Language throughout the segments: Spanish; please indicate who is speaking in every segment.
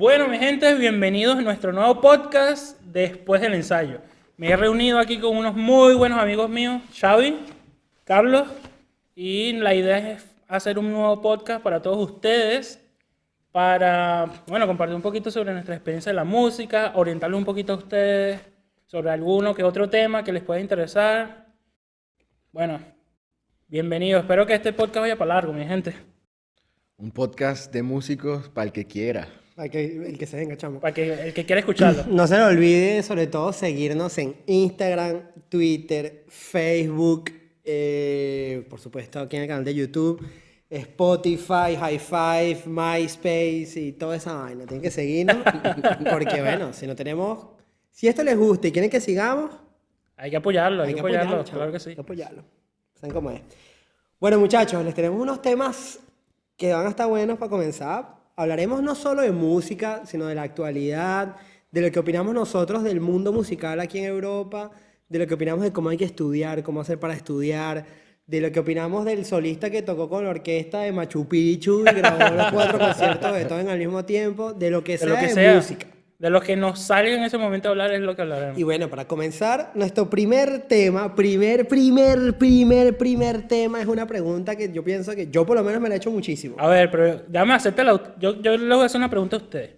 Speaker 1: Bueno, mi gente, bienvenidos a nuestro nuevo podcast después del ensayo. Me he reunido aquí con unos muy buenos amigos míos, Xavi, Carlos, y la idea es hacer un nuevo podcast para todos ustedes, para, compartir un poquito sobre nuestra experiencia en la música, orientarles un poquito a ustedes sobre alguno que otro tema que les pueda interesar. Bueno, bienvenidos. Espero que este podcast vaya para largo, mi gente.
Speaker 2: Un podcast de músicos para el que quiera.
Speaker 3: El que se venga, chamo.
Speaker 1: Para que el que quiera escucharlo.
Speaker 3: No se le olvide, sobre todo, seguirnos en Instagram, Twitter, Facebook, por supuesto, aquí en el canal de YouTube, Spotify, High Five, MySpace y toda esa vaina. Tienen que seguirnos porque, bueno, si esto les gusta y quieren que sigamos,
Speaker 1: Hay que apoyarlo,
Speaker 3: chamo.
Speaker 1: claro que sí.
Speaker 3: Hay que apoyarlo. ¿Saben cómo es? Bueno, muchachos, les tenemos unos temas que van a estar buenos para comenzar. Hablaremos no solo de música, sino de la actualidad, de lo que opinamos nosotros del mundo musical aquí en Europa, de lo que opinamos de cómo hay que estudiar, cómo hacer para estudiar, de lo que opinamos del solista que tocó con la orquesta de Machu Picchu y grabó los 4 conciertos de Beethoven al mismo tiempo, de lo que sea. Música.
Speaker 1: De lo que nos salga en ese momento a hablar es lo que hablaremos.
Speaker 3: Y bueno, para comenzar, nuestro primer tema, primer tema es una pregunta que yo pienso que yo por lo menos me la he hecho muchísimo.
Speaker 1: A ver, pero déjame hacerte yo les voy a hacer una pregunta a ustedes.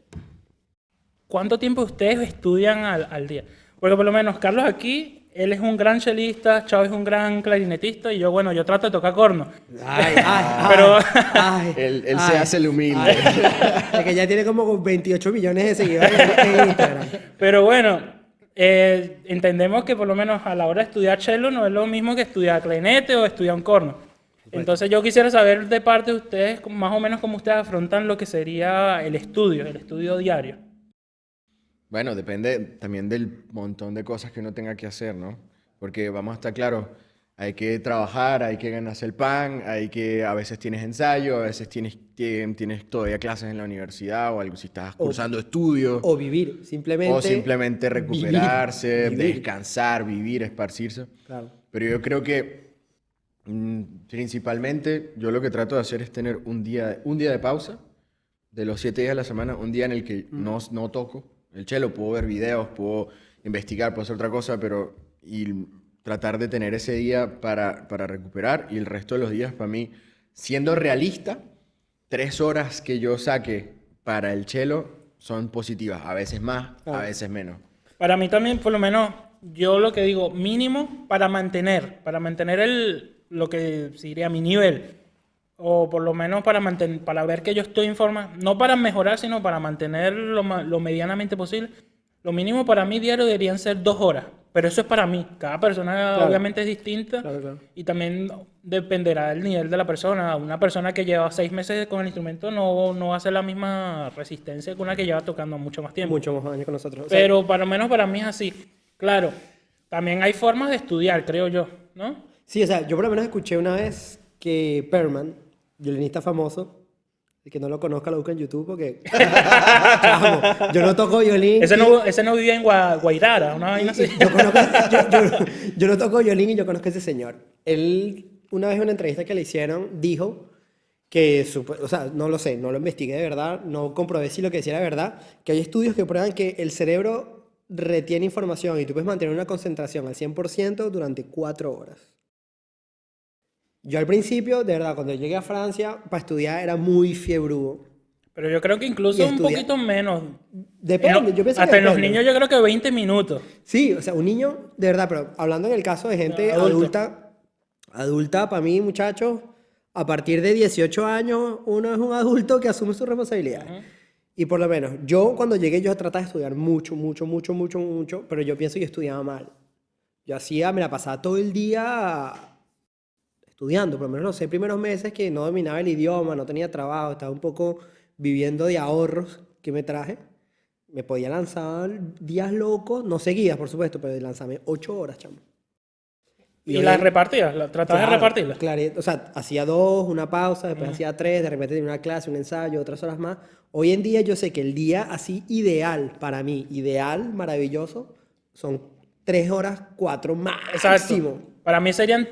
Speaker 1: ¿Cuánto tiempo ustedes estudian al día? Porque por lo menos Carlos aquí, él es un gran chelista, Chavo es un gran clarinetista y yo trato de tocar corno. Pero
Speaker 2: Él se hace el humilde.
Speaker 3: Es que ya tiene como 28 millones de seguidores en Instagram.
Speaker 1: Pero bueno, entendemos que por lo menos a la hora de estudiar cello no es lo mismo que estudiar clarinete o estudiar un corno. Entonces yo quisiera saber de parte de ustedes más o menos cómo ustedes afrontan lo que sería el estudio diario.
Speaker 2: Bueno, depende también del montón de cosas que uno tenga que hacer, ¿no? Porque vamos a estar claros, hay que trabajar, hay que ganarse el pan, a veces tienes ensayo, a veces tienes todavía clases en la universidad o algo, si estás cursando estudios.
Speaker 3: O vivir, simplemente.
Speaker 2: O simplemente recuperarse,
Speaker 3: vivir.
Speaker 2: descansar, vivir, esparcirse.
Speaker 3: Claro.
Speaker 2: Pero yo creo que principalmente yo lo que trato de hacer es tener un día de pausa, de los 7 días de la semana, un día en el que no toco el cello, puedo ver videos, puedo investigar, puedo hacer otra cosa, y tratar de tener ese día para recuperar, y el resto de los días para mí, siendo realista, 3 horas que yo saque para el cello son positivas, a veces más, a veces menos.
Speaker 1: Para mí también, por lo menos, yo lo que digo, mínimo para mantener lo que sería mi nivel, o por lo menos para ver que yo estoy en forma, no para mejorar, sino para mantener lo medianamente posible. Lo mínimo para mí diario deberían ser 2 horas, pero eso es para mí. Cada persona obviamente es distinta,
Speaker 3: Claro.
Speaker 1: y también dependerá del nivel de la persona. Una persona que lleva 6 meses con el instrumento no va a hacer la misma resistencia que una que lleva tocando mucho más tiempo.
Speaker 3: Mucho más años con nosotros.
Speaker 1: Pero para lo menos para mí es así. Claro, también hay formas de estudiar, creo yo, ¿no?
Speaker 3: Sí, yo por lo menos escuché una vez que Perman, violinista famoso, el que no lo conozca lo busca en YouTube porque chamo, yo no toco violín.
Speaker 1: Ese no vivía en Guairara, una vaina así.
Speaker 3: Yo no toco violín y yo conozco a ese señor. Él, una vez en una entrevista que le hicieron, dijo que, no lo sé, no lo investigué de verdad, no comprobé si lo que decía era verdad, que hay estudios que prueban que el cerebro retiene información y tú puedes mantener una concentración al 100% durante 4 horas. Yo al principio, de verdad, cuando llegué a Francia para estudiar era muy fiebrudo.
Speaker 1: Pero yo creo que incluso un poquito menos.
Speaker 3: Depende, yo pienso que
Speaker 1: hasta en los
Speaker 3: depende.
Speaker 1: niños yo creo que 20 minutos.
Speaker 3: Sí, un niño, de verdad, pero hablando en el caso de gente adulta para mí, muchachos, a partir de 18 años, uno es un adulto que asume sus responsabilidades. Y por lo menos, yo cuando llegué, yo trataba de estudiar mucho, pero yo pienso que yo estudiaba mal. Me la pasaba todo el día estudiando, por lo menos los 6 primeros meses que no dominaba el idioma, no tenía trabajo, estaba un poco viviendo de ahorros que me traje. Me podía lanzar días locos, no seguidas, por supuesto, pero lanzarme 8 horas, chamo.
Speaker 1: ¿Y las repartías? ¿Tratabas de repartirlas?
Speaker 3: Claro, hacía 2, una pausa, después hacía 3, de repente tenía una clase, un ensayo, otras horas más. Hoy en día yo sé que el día así ideal, para mí, ideal, maravilloso, son 3 horas, 4 máximo.
Speaker 1: Exacto. Para mí serían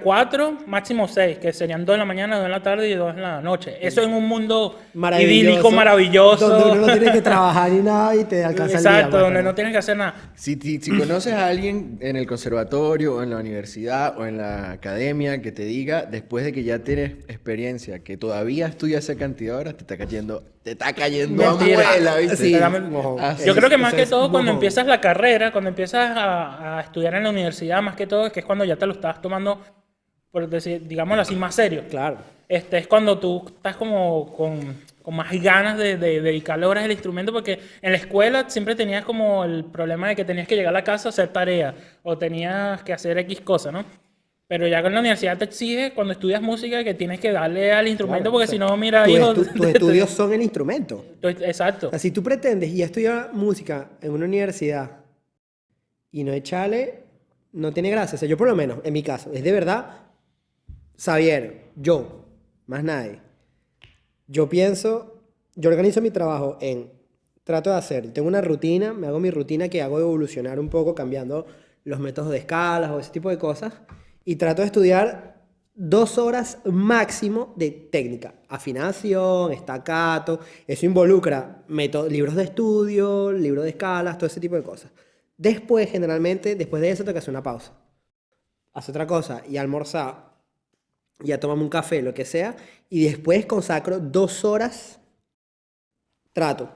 Speaker 1: 4, máximo 6, que serían 2 en la mañana, 2 en la tarde y 2 en la noche. Eso en un mundo idílico, maravilloso.
Speaker 3: Donde uno no tiene que trabajar ni nada y te alcanza el día.
Speaker 1: Exacto,
Speaker 3: pues,
Speaker 1: donde
Speaker 3: pero-
Speaker 1: no tienes que hacer nada.
Speaker 2: Si conoces a alguien en el conservatorio o en la universidad o en la academia que te diga, después de que ya tienes experiencia, que todavía estudias esa cantidad de horas, te está cayendo
Speaker 1: Mentira.
Speaker 2: abuela, ¿viste?
Speaker 3: Sí,
Speaker 1: Realmente-
Speaker 3: mojón.
Speaker 2: Así
Speaker 1: Yo
Speaker 2: es,
Speaker 1: creo que más
Speaker 3: eso
Speaker 1: que
Speaker 3: es
Speaker 1: todo cuando
Speaker 3: mojón.
Speaker 1: empiezas la carrera, cuando empiezas a estudiar en la universidad, más que todo, es que es cuando ya te lo estás tomando, por decir, digámoslo así, más serio.
Speaker 3: Claro.
Speaker 1: Es cuando tú estás como con más ganas de dedicarle horas al instrumento, porque en la escuela siempre tenías como el problema de que tenías que llegar a la casa a hacer tarea o tenías que hacer X cosa, ¿no? Pero ya con la universidad te exige, cuando estudias música, que tienes que darle al instrumento,
Speaker 3: Claro,
Speaker 1: porque
Speaker 3: o sea,
Speaker 1: si no, mira,
Speaker 3: tus
Speaker 1: hijo...
Speaker 3: tus estudios son el instrumento.
Speaker 1: Exacto.
Speaker 3: O sea, si tú pretendes ir a estudiar música en una universidad y no echarle, no tiene gracia. O sea, yo por lo menos, en mi caso, es de verdad, Xavier, yo, más nadie. Yo organizo mi trabajo trato de hacer, tengo una rutina, me hago mi rutina que hago evolucionar un poco cambiando los métodos de escalas o ese tipo de cosas y trato de estudiar 2 horas máximo de técnica, afinación, staccato, eso involucra libros de estudio, libros de escalas, todo ese tipo de cosas. Después, generalmente, después de eso, tengo que hacer una pausa. Hacer otra cosa y almorzar, ya tomamos un café, lo que sea, y después consacro 2 horas, trato,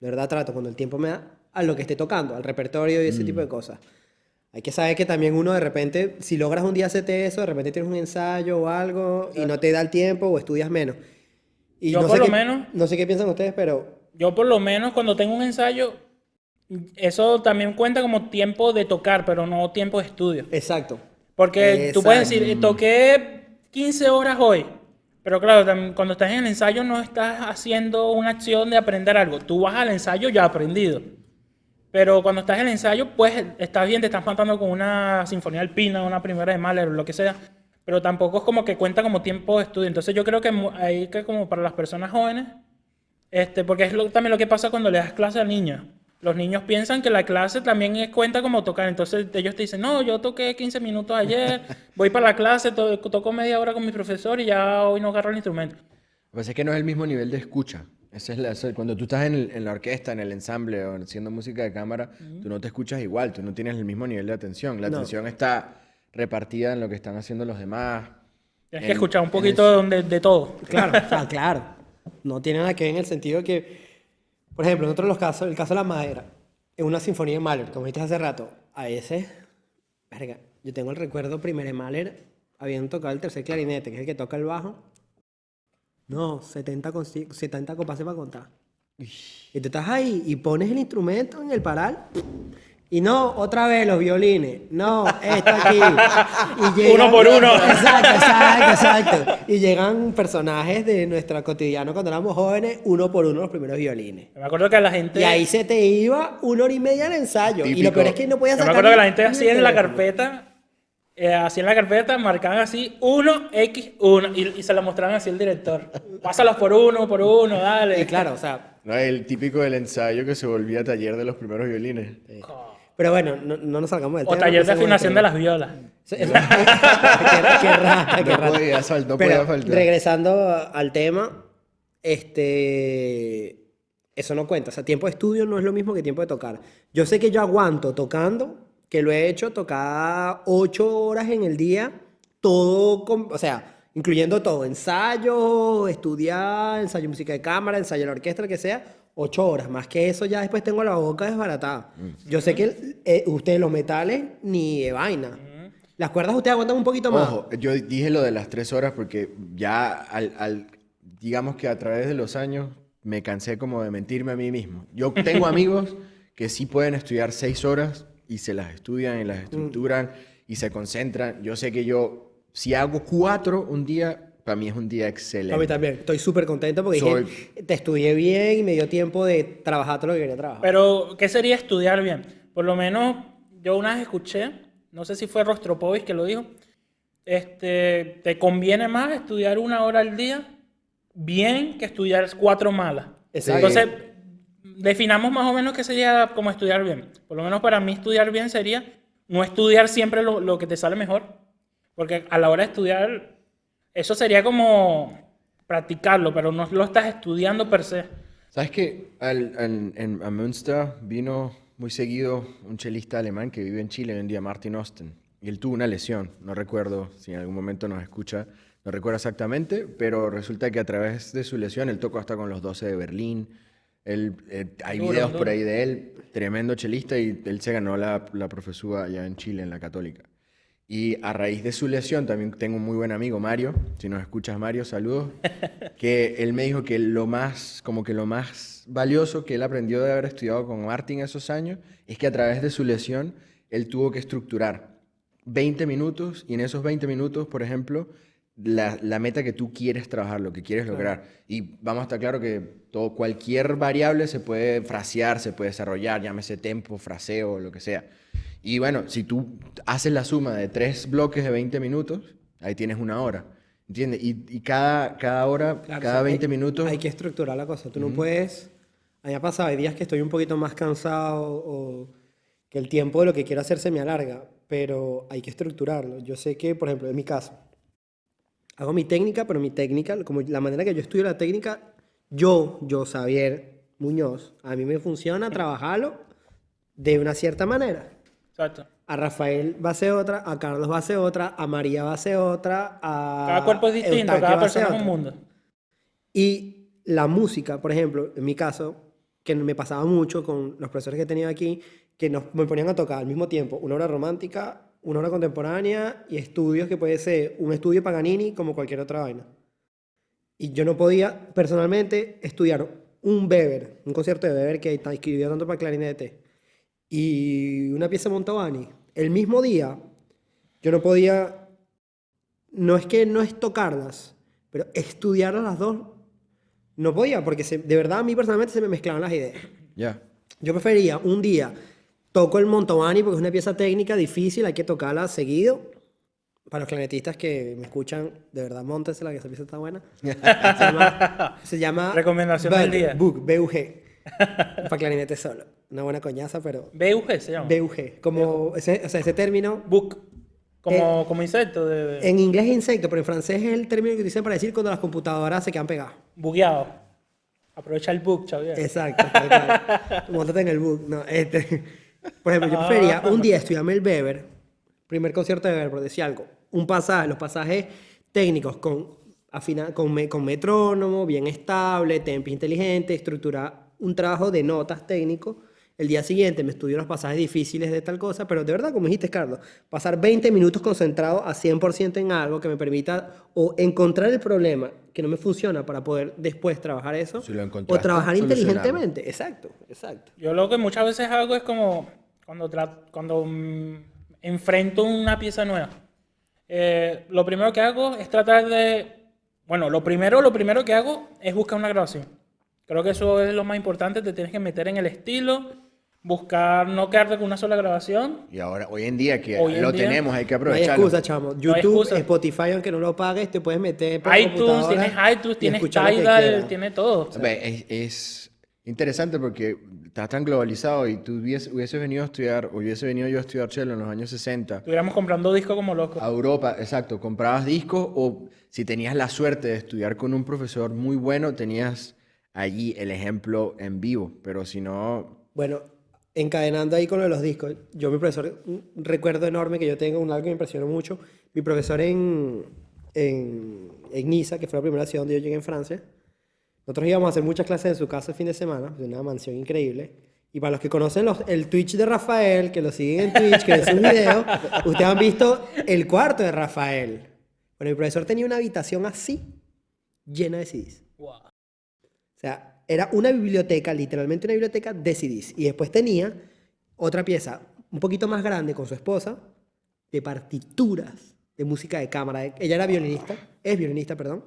Speaker 3: de verdad trato, cuando el tiempo me da, a lo que esté tocando, al repertorio y ese tipo de cosas. Hay que saber que también uno de repente, si logras un día hacerte eso, de repente tienes un ensayo o algo y no te da el tiempo o estudias menos. Y
Speaker 1: Yo
Speaker 3: no
Speaker 1: por
Speaker 3: sé
Speaker 1: lo
Speaker 3: qué,
Speaker 1: menos-
Speaker 3: no sé qué piensan ustedes, pero
Speaker 1: Yo por lo menos cuando tengo un ensayo, eso también cuenta como tiempo de tocar, pero no tiempo de estudio.
Speaker 3: exacto.
Speaker 1: Porque tú puedes
Speaker 3: Exacto.
Speaker 1: decir, toqué 15 horas hoy, pero claro, cuando estás en el ensayo no estás haciendo una acción de aprender algo. Tú vas al ensayo ya aprendido. Pero cuando estás en el ensayo, pues estás bien, te estás matando con una sinfonía alpina, una primera de Mahler o lo que sea, pero tampoco es como que cuenta como tiempo de estudio. Entonces yo creo que ahí que como para las personas jóvenes, porque es también lo que pasa cuando le das clase a niños. Los niños piensan que la clase también cuenta como tocar. Entonces ellos te dicen, no, yo toqué 15 minutos ayer, voy para la clase, toco media hora con mi profesor y ya hoy no agarro el instrumento.
Speaker 2: Lo que pasa es que no es el mismo nivel de escucha. Cuando tú estás en la orquesta, en el ensamble o haciendo música de cámara, tú no te escuchas igual, tú no tienes el mismo nivel de atención. La
Speaker 3: No.
Speaker 2: atención está repartida en lo que están haciendo los demás.
Speaker 1: Tienes que escuchar un poquito de todo.
Speaker 3: Claro, o sea, claro. No tiene nada que ver en el sentido que, por ejemplo, en otros casos, el caso de la madera, en una sinfonía de Mahler, como dijiste hace rato, a veces, verga, yo tengo el recuerdo primero de Mahler, habían tocado el tercer clarinete, que es el que toca el bajo. No, 70 compases para contar. Y tú estás ahí y pones el instrumento en el paral. Y no, otra vez los violines. No, está aquí. Y
Speaker 1: Uno por uno.
Speaker 3: Exacto. Y llegan personajes de nuestro cotidiano cuando éramos jóvenes, uno por uno los primeros violines.
Speaker 1: Me acuerdo que la gente...
Speaker 3: Y ahí se te iba 1 hora y media el ensayo. Y lo
Speaker 2: Típico.
Speaker 3: peor es que no podías
Speaker 1: Yo me
Speaker 3: sacar
Speaker 1: acuerdo que la
Speaker 3: ni-
Speaker 1: gente
Speaker 3: ni el
Speaker 1: hacía en la
Speaker 3: teléfono.
Speaker 1: carpeta, marcaban así 1x1 y se lo mostraban así al director. Pásalos por uno, dale.
Speaker 3: Y claro, o sea,
Speaker 2: No, el típico del ensayo que se volvía taller de los primeros violines.
Speaker 3: pero bueno, no nos salgamos del
Speaker 1: O
Speaker 3: tema.
Speaker 1: taller de
Speaker 3: no
Speaker 1: afinación de
Speaker 3: las
Speaker 1: las violas.
Speaker 3: qué rata, qué
Speaker 2: No
Speaker 3: rata.
Speaker 2: podía faltar, no
Speaker 3: Pero
Speaker 2: podía faltar.
Speaker 3: regresando al tema, eso no cuenta. O sea, tiempo de estudio no es lo mismo que tiempo de tocar. Yo sé que yo aguanto tocando, que lo he hecho tocar 8 horas en el día, todo, o sea, incluyendo todo, ensayo, estudiar, ensayo de música de cámara, ensayo de la orquesta, lo que sea, 8 horas. Más que eso ya después tengo la boca desbaratada. Yo sé que ustedes los metales ni de vaina. Las cuerdas ustedes aguantan un poquito más.
Speaker 2: Ojo, yo dije lo de las 3 horas porque ya digamos que a través de los años me cansé como de mentirme a mí mismo. Yo tengo amigos que sí pueden estudiar 6 horas y se las estudian y las estructuran y se concentran. Yo sé que si hago 4 un día, para mí es un día excelente.
Speaker 3: A mí también. Estoy súper contento porque
Speaker 2: Soy-
Speaker 3: dije, te estudié bien y me dio tiempo de trabajar todo lo que quería trabajar.
Speaker 1: Pero, ¿qué sería estudiar bien? Por lo menos, yo una vez escuché, no sé si fue Rostropovich que lo dijo, te conviene más estudiar 1 hora al día bien que estudiar 4 malas.
Speaker 3: Exacto.
Speaker 1: Entonces, definamos más o menos qué sería como estudiar bien. Por lo menos para mí estudiar bien sería no estudiar siempre lo que te sale mejor. Porque a la hora de estudiar, eso sería como practicarlo, pero no lo estás estudiando per se.
Speaker 2: ¿Sabes que a Münster vino muy seguido un chelista alemán que vive en Chile hoy en día, Martin Osten? Y él tuvo una lesión, no recuerdo si en algún momento nos escucha, no recuerdo exactamente, pero resulta que a través de su lesión él tocó hasta con los 12 de Berlín. Hay
Speaker 1: Duro,
Speaker 2: videos
Speaker 1: duro.
Speaker 2: por ahí de él, tremendo chelista, y él se ganó la profesura allá en Chile, en la Católica. Y a raíz de su lesión, también tengo un muy buen amigo, Mario, si nos escuchas, Mario, saludos, que él me dijo que como que lo más valioso que él aprendió de haber estudiado con Martin esos años es que a través de su lesión él tuvo que estructurar 20 minutos, y en esos 20 minutos, por ejemplo, la meta que tú quieres trabajar, lo que quieres lograr. Y vamos a estar claro que cualquier variable se puede frasear, se puede desarrollar, llámese tempo, fraseo, lo que sea. Y bueno, si tú haces la suma de 3 bloques de 20 minutos, ahí tienes una hora, ¿entiendes? Y cada hora,
Speaker 3: Claro,
Speaker 2: cada
Speaker 3: o sea,
Speaker 2: 20 minutos...
Speaker 3: Hay que estructurar la cosa. Tú no puedes... A mí me ha pasado, hay días que estoy un poquito más cansado o que el tiempo de lo que quiero hacer se me alarga, pero hay que estructurarlo. Yo sé que, por ejemplo, en mi caso, hago mi técnica, pero mi técnica, como la manera que yo estudio la técnica, yo, Xavier Muñoz, a mí me funciona trabajarlo de una cierta manera.
Speaker 1: Exacto.
Speaker 3: A Rafael va a ser otra, a Carlos va a ser otra, a María va a ser otra, a
Speaker 1: Cada cuerpo es distinto,
Speaker 3: Eustaquio
Speaker 1: cada
Speaker 3: va a ser
Speaker 1: persona es un
Speaker 3: otra.
Speaker 1: mundo.
Speaker 3: Y la música, por ejemplo, en mi caso, que me pasaba mucho con los profesores que tenía aquí, que me ponían a tocar al mismo tiempo una obra romántica, una obra contemporánea y estudios que puede ser un estudio Paganini como cualquier otra vaina. Y yo no podía personalmente estudiar un Weber, un concierto de Weber que escribió tanto para clarinete, y una pieza de Mantovani. El mismo día, yo no podía, no es que no es tocarlas, pero estudiarlas las dos no podía, porque de verdad a mí personalmente se me mezclaban las ideas.
Speaker 2: Ya.
Speaker 3: Yo prefería un día toco el Mantovani porque es una pieza técnica difícil, hay que tocarla seguido. Para los clarinetistas que me escuchan, de verdad, móntensela, que esa pieza está buena. Se llama
Speaker 1: Recomendación del día.
Speaker 3: BUG. Para clarinete solo. Una buena coñaza, pero
Speaker 1: BUG se llama.
Speaker 3: BUG. Como ese término,
Speaker 1: Book. Como insecto.
Speaker 3: en inglés es insecto, pero en francés es el término que utilizan para decir cuando las computadoras se quedan pegadas.
Speaker 1: Bugueado. Aprovecha el book, Xavier.
Speaker 3: Exacto. tal cual. Móntate en el bug. No, por ejemplo, yo prefería un día estudiarme el Weber, primer concierto de Weber, por decir algo. Un pasaje, los pasajes técnicos con metrónomo, bien estable, tempo inteligente, estructurar un trabajo de notas técnico. El día siguiente me estudio los pasajes difíciles de tal cosa, pero de verdad, como dijiste, Carlos, pasar 20 minutos concentrado a 100% en algo que me permita o encontrar el problema que no me funciona para poder después trabajar eso,
Speaker 2: Si lo
Speaker 3: o
Speaker 2: encontraste,
Speaker 3: trabajar
Speaker 2: solucionarlo.
Speaker 3: inteligentemente. Exacto, exacto.
Speaker 1: Yo lo que muchas veces hago es como cuando enfrento una pieza nueva. Lo primero que hago es tratar de... Bueno, lo primero que hago es buscar una grabación. Creo que eso es lo más importante. Te tienes que meter en el estilo, buscar, no quedarte con una sola grabación.
Speaker 2: Y ahora, hoy en día que
Speaker 1: Hoy en
Speaker 2: lo
Speaker 1: día,
Speaker 2: tenemos, hay que
Speaker 3: No hay
Speaker 2: aprovecharlo.
Speaker 3: excusa, chamo.
Speaker 1: hay
Speaker 3: YouTube,
Speaker 1: excusa.
Speaker 3: Spotify, aunque no lo pagues, te puedes meter por
Speaker 1: iTunes,
Speaker 3: computadora
Speaker 1: tienes iTunes,
Speaker 3: y
Speaker 1: tienes
Speaker 3: escuchar lo que
Speaker 1: Tidal,
Speaker 3: quieras.
Speaker 1: tiene todo.
Speaker 2: Ve, es interesante porque está tan globalizado, y tú hubiese venido yo a estudiar cello en los años 60
Speaker 1: Estuviéramos comprando discos como locos.
Speaker 2: a Europa, exacto, comprabas discos, o si tenías la suerte de estudiar con un profesor muy bueno, tenías allí el ejemplo en vivo, pero si no,
Speaker 3: Bueno, encadenando ahí con lo de los discos, mi profesor, un recuerdo enorme que yo tengo, algo que me impresionó mucho, mi profesor en Niza, que fue la primera ciudad donde yo llegué en Francia, nosotros íbamos a hacer muchas clases en su casa el fin de semana, de una mansión increíble. Y para los que conocen el Twitch de Rafael, que lo siguen en Twitch, que ven sus videos, ustedes han visto el cuarto de Rafael. Bueno, mi profesor tenía una habitación así, llena de CDs.
Speaker 1: Wow.
Speaker 3: O sea, era una biblioteca, literalmente una biblioteca de CDs. Y después tenía otra pieza un poquito más grande con su esposa, de partituras de música de cámara. Ella era violinista, es violinista, perdón,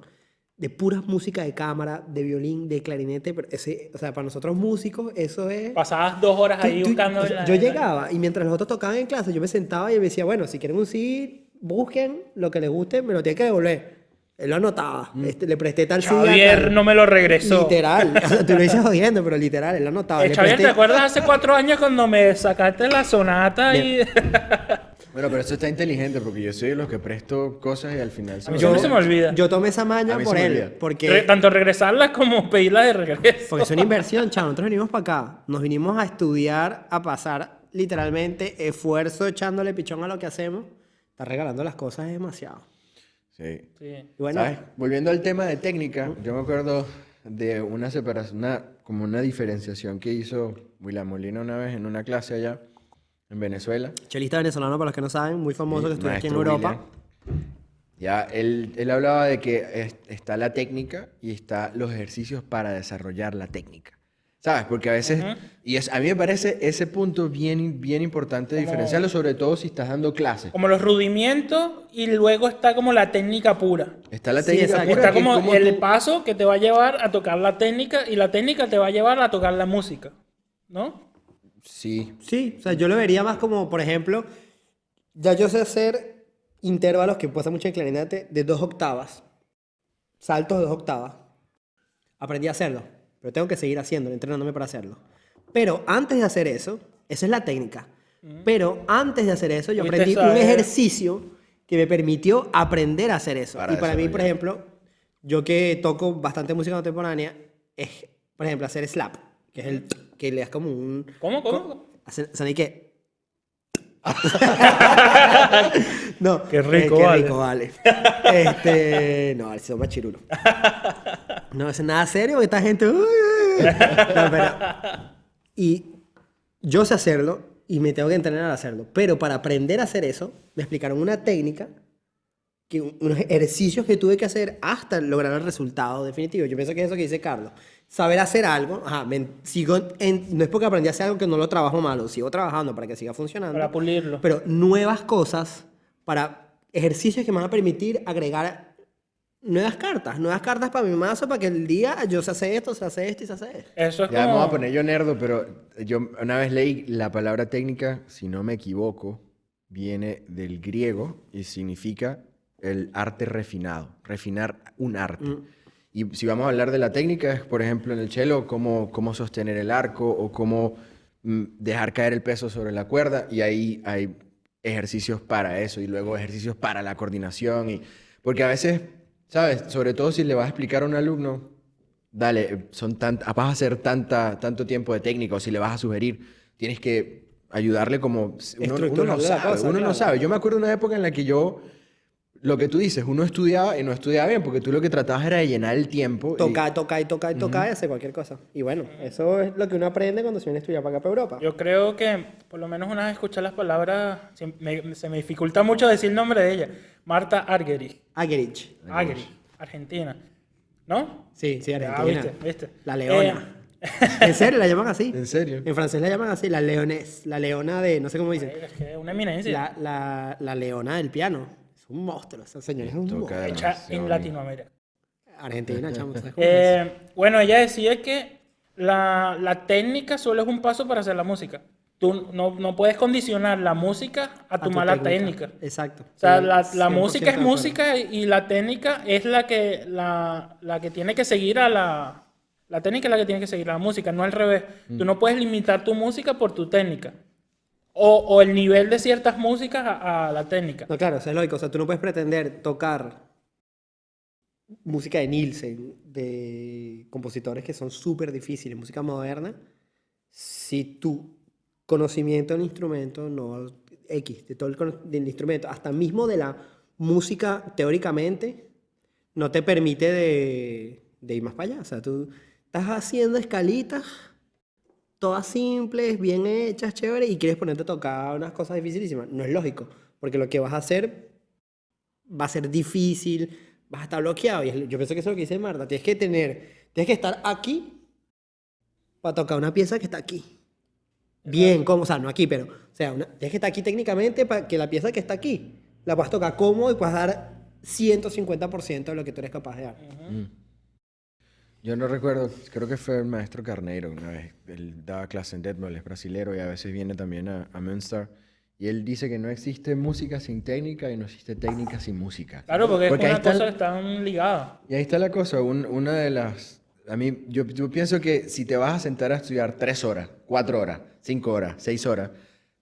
Speaker 3: de puras música de cámara, de violín, de clarinete. Pero o sea, para nosotros músicos, eso es...
Speaker 1: Pasabas 2 horas ahí buscando.
Speaker 3: o sea, yo llegaba y mientras los otros tocaban en clase, yo me sentaba y me decía, bueno, si quieren un CD, busquen lo que les guste, me lo tienen que devolver. Él lo anotaba. Le presté tal CD.
Speaker 1: Javier no me lo regresó.
Speaker 3: Literal. O sea, tú lo dices jodiendo, pero literal, él lo anotaba. Le
Speaker 1: Javier,
Speaker 3: presté-
Speaker 1: ¿te acuerdas hace 4 años cuando me sacaste la sonata y...
Speaker 2: Bueno, pero eso está inteligente porque yo soy de los que presto cosas y al final se
Speaker 1: A mí
Speaker 2: me
Speaker 1: siempre
Speaker 2: olvida.
Speaker 1: se me olvida.
Speaker 3: Yo tomé esa maña
Speaker 2: A mí
Speaker 3: por
Speaker 2: se me
Speaker 3: él.
Speaker 2: olvida.
Speaker 3: Porque
Speaker 1: Tanto regresarla como pedirla de regreso.
Speaker 3: Porque es una inversión, chavo. Nosotros venimos para acá. Nos vinimos a estudiar, a pasar literalmente esfuerzo echándole pichón a lo que hacemos. Está regalando las cosas es demasiado.
Speaker 2: Sí.
Speaker 1: Sí.
Speaker 3: Y bueno,
Speaker 2: ¿Sabes? Volviendo al tema de técnica, yo me acuerdo de una separación, como una diferenciación que hizo William Molina una vez en una clase allá en Venezuela.
Speaker 3: chelista venezolano, para los que no saben, muy famoso, que estudia aquí en
Speaker 2: Maestro
Speaker 3: Europa.
Speaker 2: William. Ya, él hablaba de que está la técnica y está los ejercicios para desarrollar la técnica. ¿Sabes? Porque a veces, a mí me parece ese punto bien, bien importante diferenciarlo, sobre todo si estás dando clases.
Speaker 1: Como los rudimentos y luego está como la técnica pura.
Speaker 2: Está la
Speaker 3: Sí,
Speaker 2: técnica
Speaker 3: exacto.
Speaker 2: pura,
Speaker 1: Está
Speaker 2: que es
Speaker 1: como el
Speaker 2: tú-
Speaker 1: paso que te va a llevar a tocar la técnica y la técnica te va a llevar a tocar la música. ¿No?
Speaker 2: Sí,
Speaker 3: Sí, o sea, yo lo vería más como, por ejemplo, ya yo sé hacer intervalos que pasa mucho en clarinete de 2 octavas. Saltos de 2 octavas. Aprendí a hacerlo, pero tengo que seguir haciéndolo, entrenándome para hacerlo. Pero antes de hacer eso, esa es la técnica. Pero antes de hacer eso, yo
Speaker 1: Fuiste
Speaker 3: aprendí un
Speaker 1: saber-
Speaker 3: ejercicio que me permitió aprender a hacer eso.
Speaker 2: Para
Speaker 3: Y para mí, por
Speaker 2: desarrollar.
Speaker 3: ejemplo, yo que toco bastante música contemporánea, es, por ejemplo, hacer slap, que es el que le das como un...
Speaker 1: ¿Cómo?
Speaker 3: ¿Sabes qué? No.
Speaker 1: Qué rico,
Speaker 3: qué
Speaker 1: vale.
Speaker 3: rico, vale. No, vale, son más chirulos. No, eso es nada serio, porque esta gente... No, pero... Y yo sé hacerlo y me tengo que entrenar a hacerlo. Pero para aprender a hacer eso, me explicaron una técnica, unos ejercicios que tuve que hacer hasta lograr el resultado definitivo. Yo pienso que es eso que dice Carlos. Saber hacer algo, no es porque aprendí a hacer algo que no lo trabajo malo, sigo trabajando para que siga funcionando.
Speaker 1: Para pulirlo.
Speaker 3: Pero nuevas cosas, para ejercicios que me van a permitir agregar nuevas cartas para mi mazo, para que el día yo se hace esto, se hace esto y se hace esto.
Speaker 1: Eso es
Speaker 2: ya me
Speaker 1: como...
Speaker 2: voy a poner yo nerdo, pero yo una vez leí la palabra técnica, si no me equivoco, viene del griego y significa el arte refinado, refinar un arte. Y si vamos a hablar de la técnica, es por ejemplo en el cello, cómo sostener el arco o cómo dejar caer el peso sobre la cuerda, y ahí hay ejercicios para eso y luego ejercicios para la coordinación. Porque a veces, ¿sabes? Sobre todo si le vas a explicar a un alumno, dale, vas a hacer tanto tiempo de técnica, o si le vas a sugerir, tienes que ayudarle como... Uno no
Speaker 3: Estructurarle la
Speaker 2: sabe,
Speaker 3: cosa,
Speaker 2: uno no
Speaker 3: claro.
Speaker 2: sabe. Yo me acuerdo de una época en la que lo que tú dices, uno estudiaba y no estudiaba bien, porque tú lo que tratabas era de llenar el tiempo.
Speaker 3: Tocar y hacer cualquier cosa. Y bueno, eso es lo que uno aprende cuando se viene a estudiar para acá, para Europa.
Speaker 1: Yo creo que, por lo menos una vez escuché las palabras, se me dificulta mucho decir el nombre de ella. Marta Argerich.
Speaker 3: Agerich.
Speaker 1: Argerich, Argentina. ¿No?
Speaker 3: Sí,
Speaker 1: Ya,
Speaker 3: Argentina.
Speaker 1: viste.
Speaker 3: La leona. ¿En serio la llaman así?
Speaker 2: ¿En serio?
Speaker 3: En francés la llaman así, la leonés. La leona de, no sé cómo dicen.
Speaker 1: Es que es una eminencia.
Speaker 3: La leona del piano. Es un monstruo, esa señora es un
Speaker 2: Toca
Speaker 3: monstruo.
Speaker 1: Hecha
Speaker 2: demasiado
Speaker 1: en
Speaker 2: bien.
Speaker 1: Latinoamérica.
Speaker 3: Argentina, chamo, ¿sabes cómo es?
Speaker 1: Bueno, ella decía que la técnica solo es un paso para hacer la música. Tú no puedes condicionar la música a tu mala técnica.
Speaker 3: Exacto.
Speaker 1: O sea,
Speaker 3: Estoy
Speaker 1: la
Speaker 3: 100%
Speaker 1: música
Speaker 3: de
Speaker 1: es
Speaker 3: acuerdo.
Speaker 1: música y la técnica es la que tiene que seguir a la... La técnica es la que tiene que seguir a la música, no al revés. Tú no puedes limitar tu música por tu técnica. O el nivel de ciertas músicas a la técnica.
Speaker 3: No, claro, eso es lógico. O sea, tú no puedes pretender tocar música de Nielsen, de compositores que son súper difíciles, música moderna, si tu conocimiento de un instrumento, no X, de todo del instrumento, hasta mismo de la música teóricamente, no te permite de ir más para allá. O sea, tú estás haciendo escalitas todas simples, bien hechas, chévere, y quieres ponerte a tocar unas cosas dificilísimas. No es lógico, porque lo que vas a hacer va a ser difícil, vas a estar bloqueado. Y yo pienso que eso es lo que dice Marta. Tienes que estar aquí para tocar una pieza que está aquí. Bien, como, o sea, no aquí, pero, o sea, tienes que estar aquí técnicamente para que la pieza que está aquí la puedas tocar cómodo y puedas dar 150% de lo que tú eres capaz de dar.
Speaker 2: Yo no recuerdo, creo que fue el maestro Carneiro una vez. Él daba clase en Detmold, es brasilero y a veces viene también a Münster. Y él dice que no existe música sin técnica y no existe técnica sin música.
Speaker 1: Claro, porque es
Speaker 2: ahí
Speaker 1: una
Speaker 2: está,
Speaker 1: cosa que están ligadas.
Speaker 2: y ahí está la cosa, una de las... A mí, yo pienso que si te vas a sentar a estudiar 3 horas, 4 horas, 5 horas, 6 horas,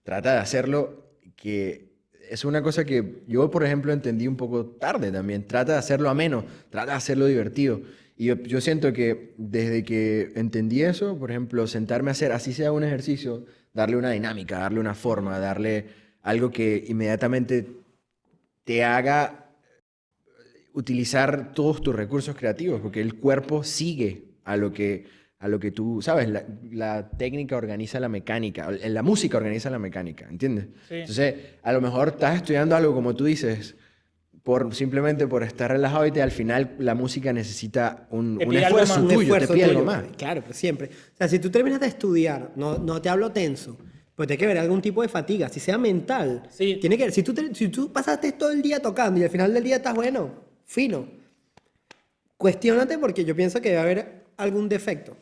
Speaker 2: trata de hacerlo, que es una cosa que yo, por ejemplo, entendí un poco tarde también. Trata de hacerlo ameno, trata de hacerlo divertido. Y yo siento que desde que entendí eso, por ejemplo, sentarme a hacer, así sea un ejercicio, darle una dinámica, darle una forma, darle algo que inmediatamente te haga utilizar todos tus recursos creativos, porque el cuerpo sigue a lo que tú, ¿sabes? La técnica organiza la mecánica, la música organiza la mecánica, ¿entiendes?
Speaker 1: Sí.
Speaker 2: Entonces, a lo mejor estás estudiando algo, como tú dices, simplemente por estar relajado y al final la música necesita un
Speaker 1: Te pide algo
Speaker 2: esfuerzo
Speaker 1: más.
Speaker 3: Un
Speaker 2: tuyo,
Speaker 3: esfuerzo
Speaker 2: te pide algo
Speaker 3: tuyo.
Speaker 2: más.
Speaker 3: Claro, pues siempre. O sea, si tú terminas de estudiar, no te hablo tenso, pues tiene que haber algún tipo de fatiga, si sea mental.
Speaker 1: Sí.
Speaker 3: Tiene que, si tú pasaste todo el día tocando y al final del día estás bueno, fino, cuestiónate porque yo pienso que debe haber algún defecto.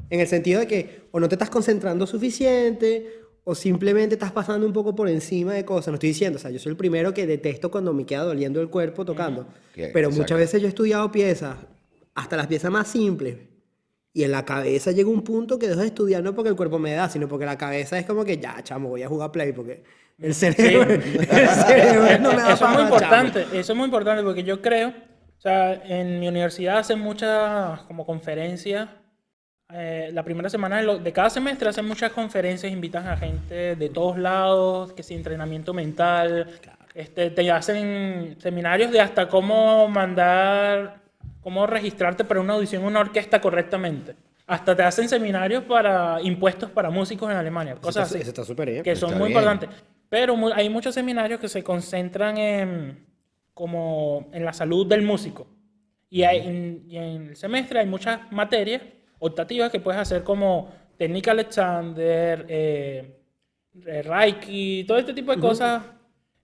Speaker 3: En el sentido de que o no te estás concentrando suficiente o simplemente estás pasando un poco por encima de cosas. No estoy diciendo, o sea, yo soy el primero que detesto cuando me queda doliendo el cuerpo tocando. Pero muchas
Speaker 2: Exacto.
Speaker 3: veces yo he estudiado piezas, hasta las piezas más simples, y en la cabeza llega un punto que dejo de estudiar no porque el cuerpo me da, sino porque la cabeza es como que ya, chamo, voy a jugar Play porque el cerebro, el cerebro no me da
Speaker 1: Eso es muy
Speaker 3: para más,
Speaker 1: importante, eso es muy importante porque yo creo, o sea, en mi universidad hacen muchas como conferencias. La primera semana de cada semestre hacen muchas conferencias, invitan a gente de todos lados, que si entrenamiento mental, te hacen seminarios de hasta cómo cómo registrarte para una audición en una orquesta correctamente. Hasta te hacen seminarios para impuestos para músicos en Alemania, cosas así.
Speaker 3: Eso está súper bien.
Speaker 1: Que son
Speaker 2: Está
Speaker 1: muy
Speaker 2: bien.
Speaker 1: importantes. Pero hay muchos seminarios que se concentran como en la salud del músico. Y en el semestre hay muchas materias optativas que puedes hacer como técnica Alexander, Reiki, todo este tipo de cosas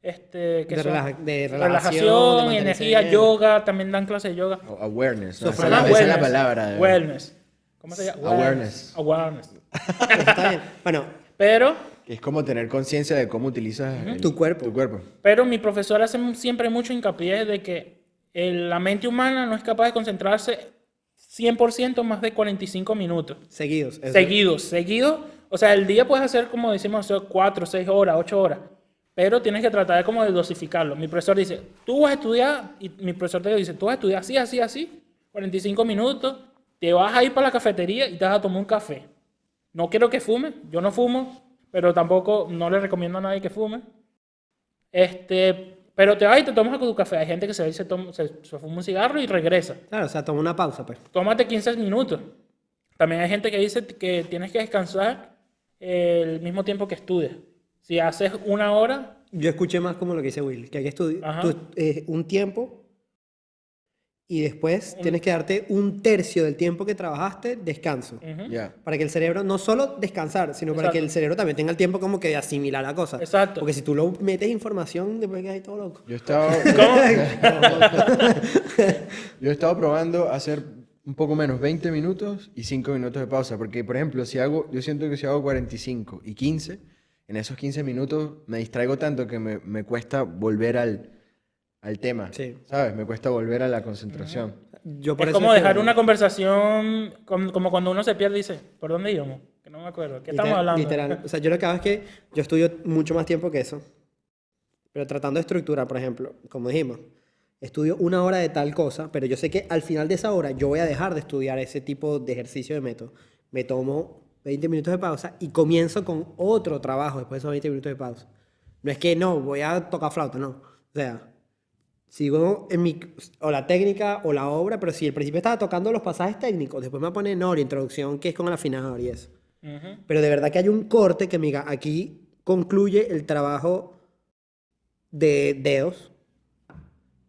Speaker 1: que
Speaker 3: De
Speaker 1: son
Speaker 3: relajación, de
Speaker 1: relajación, energía,
Speaker 3: mantenimiento.
Speaker 1: yoga, también dan clases de yoga.
Speaker 2: Awareness, ¿no?
Speaker 3: So,
Speaker 2: Esa es
Speaker 3: esa
Speaker 2: la palabra.
Speaker 1: Wellness. ¿Cómo se llama?
Speaker 2: Awareness.
Speaker 1: Awareness.
Speaker 3: Eso está bien. Bueno,
Speaker 1: Pero
Speaker 2: Es como tener conciencia de cómo utilizas
Speaker 3: Tu cuerpo.
Speaker 2: tu cuerpo.
Speaker 1: Pero mi profesor hace siempre mucho hincapié de que la mente humana no es capaz de concentrarse 100% más de 45 minutos.
Speaker 3: seguidos. Eso.
Speaker 1: Seguidos. O sea, el día puedes hacer, como decimos, 4, 6 horas, 8 horas. Pero tienes que tratar como de dosificarlo. Mi profesor dice, tú vas a estudiar, y mi profesor te dice, tú vas a estudiar así, así, así, 45 minutos, te vas a ir para la cafetería y te vas a tomar un café. No quiero que fumes, yo no fumo, pero tampoco no le recomiendo a nadie que fume. Pero te vas y te tomas tu café. Hay gente que se va y se fuma un cigarro y regresa.
Speaker 3: Claro, o sea, toma una pausa, pues.
Speaker 1: Tómate 15 minutos. También hay gente que dice que tienes que descansar el mismo tiempo que estudias. Si haces 1 hora,
Speaker 3: Yo escuché más como lo que dice Will, que hay que estudiar
Speaker 1: Ajá.
Speaker 3: un tiempo y después tienes que darte 1/3 del tiempo que trabajaste descanso.
Speaker 2: Ya.
Speaker 3: Para que el cerebro, no solo descansar, sino para que
Speaker 1: Exacto.
Speaker 3: el cerebro también tenga el tiempo como que de asimilar la cosa.
Speaker 1: Exacto.
Speaker 3: Porque si tú lo metes información, después quedas ahí todo loco.
Speaker 2: Yo estaba, yo he estado probando hacer un poco menos, 20 minutos y 5 minutos de pausa. Porque, por ejemplo, yo siento que si hago 45 y 15, en esos 15 minutos me distraigo tanto que me cuesta volver al tema.
Speaker 3: Sí.
Speaker 2: ¿Sabes? Me cuesta volver a la concentración.
Speaker 3: Yo por
Speaker 1: es
Speaker 3: eso
Speaker 1: como dejar
Speaker 3: estudio.
Speaker 1: una conversación, como cuando uno se pierde y dice, ¿por dónde íbamos? Que no me acuerdo. ¿Qué estamos hablando?
Speaker 3: Literal. O sea, yo lo que hago es que yo estudio mucho más tiempo que eso. Pero tratando de estructurar, por ejemplo, como dijimos, estudio 1 hora de tal cosa, pero yo sé que al final de esa hora yo voy a dejar de estudiar ese tipo de ejercicio de método. Me tomo 20 minutos de pausa y comienzo con otro trabajo después de esos 20 minutos de pausa. No es que no, voy a tocar flauta, no. O sea, sigo o la técnica o la obra, pero si al principio estaba tocando los pasajes técnicos, después me pone la introducción, que es con el afinador y eso.
Speaker 1: Ujú.
Speaker 3: Pero de verdad que hay un corte que me diga, aquí concluye el trabajo de dedos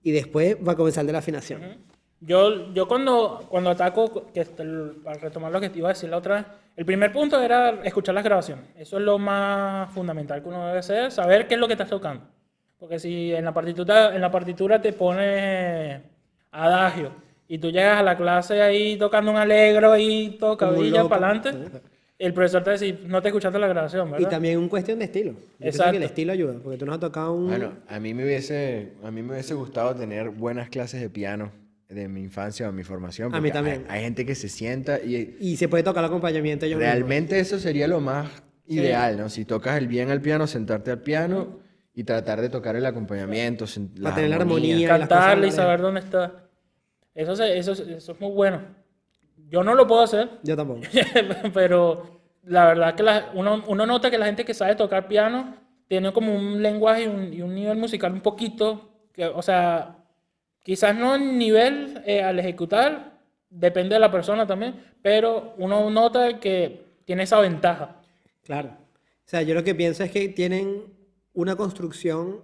Speaker 3: y después va a comenzar el de la afinación.
Speaker 1: Yo cuando ataco, para retomar lo que te iba a decir la otra vez, el primer punto era escuchar las grabaciones. Eso es lo más fundamental que uno debe hacer, saber qué es lo que estás tocando. Porque si en la partitura te pone adagio y tú llegas a la clase ahí tocando un alegro y todo cabilla
Speaker 3: loco.
Speaker 1: para adelante, el profesor te dice, no te escuchaste la grabación,
Speaker 3: Y
Speaker 1: ¿verdad?
Speaker 3: también un cuestión de estilo. Yo pienso
Speaker 1: Exacto.
Speaker 3: que el estilo ayuda, porque tú nos has tocado un...
Speaker 2: Bueno, a mí me hubiese gustado tener buenas clases de piano de mi infancia o mi formación.
Speaker 3: A mí
Speaker 2: Porque
Speaker 3: también.
Speaker 2: hay gente que se sienta y
Speaker 3: Y se puede tocar el acompañamiento ellos mismos.
Speaker 2: realmente eso sería lo más ideal, ¿no? Si tocas el bien al piano, sentarte al piano y tratar de tocar el acompañamiento,
Speaker 3: Para tener la armonía. Y las cosas
Speaker 1: Cantarle y
Speaker 3: en
Speaker 1: saber dónde está. Eso es muy bueno. Yo no lo puedo hacer,
Speaker 3: Yo tampoco.
Speaker 1: pero la verdad que uno nota que la gente que sabe tocar piano tiene como un lenguaje y un nivel musical un poquito, o sea, quizás no en nivel al ejecutar, depende de la persona también, pero uno nota que tiene esa ventaja.
Speaker 3: Claro. O sea, yo lo que pienso es que tienen una construcción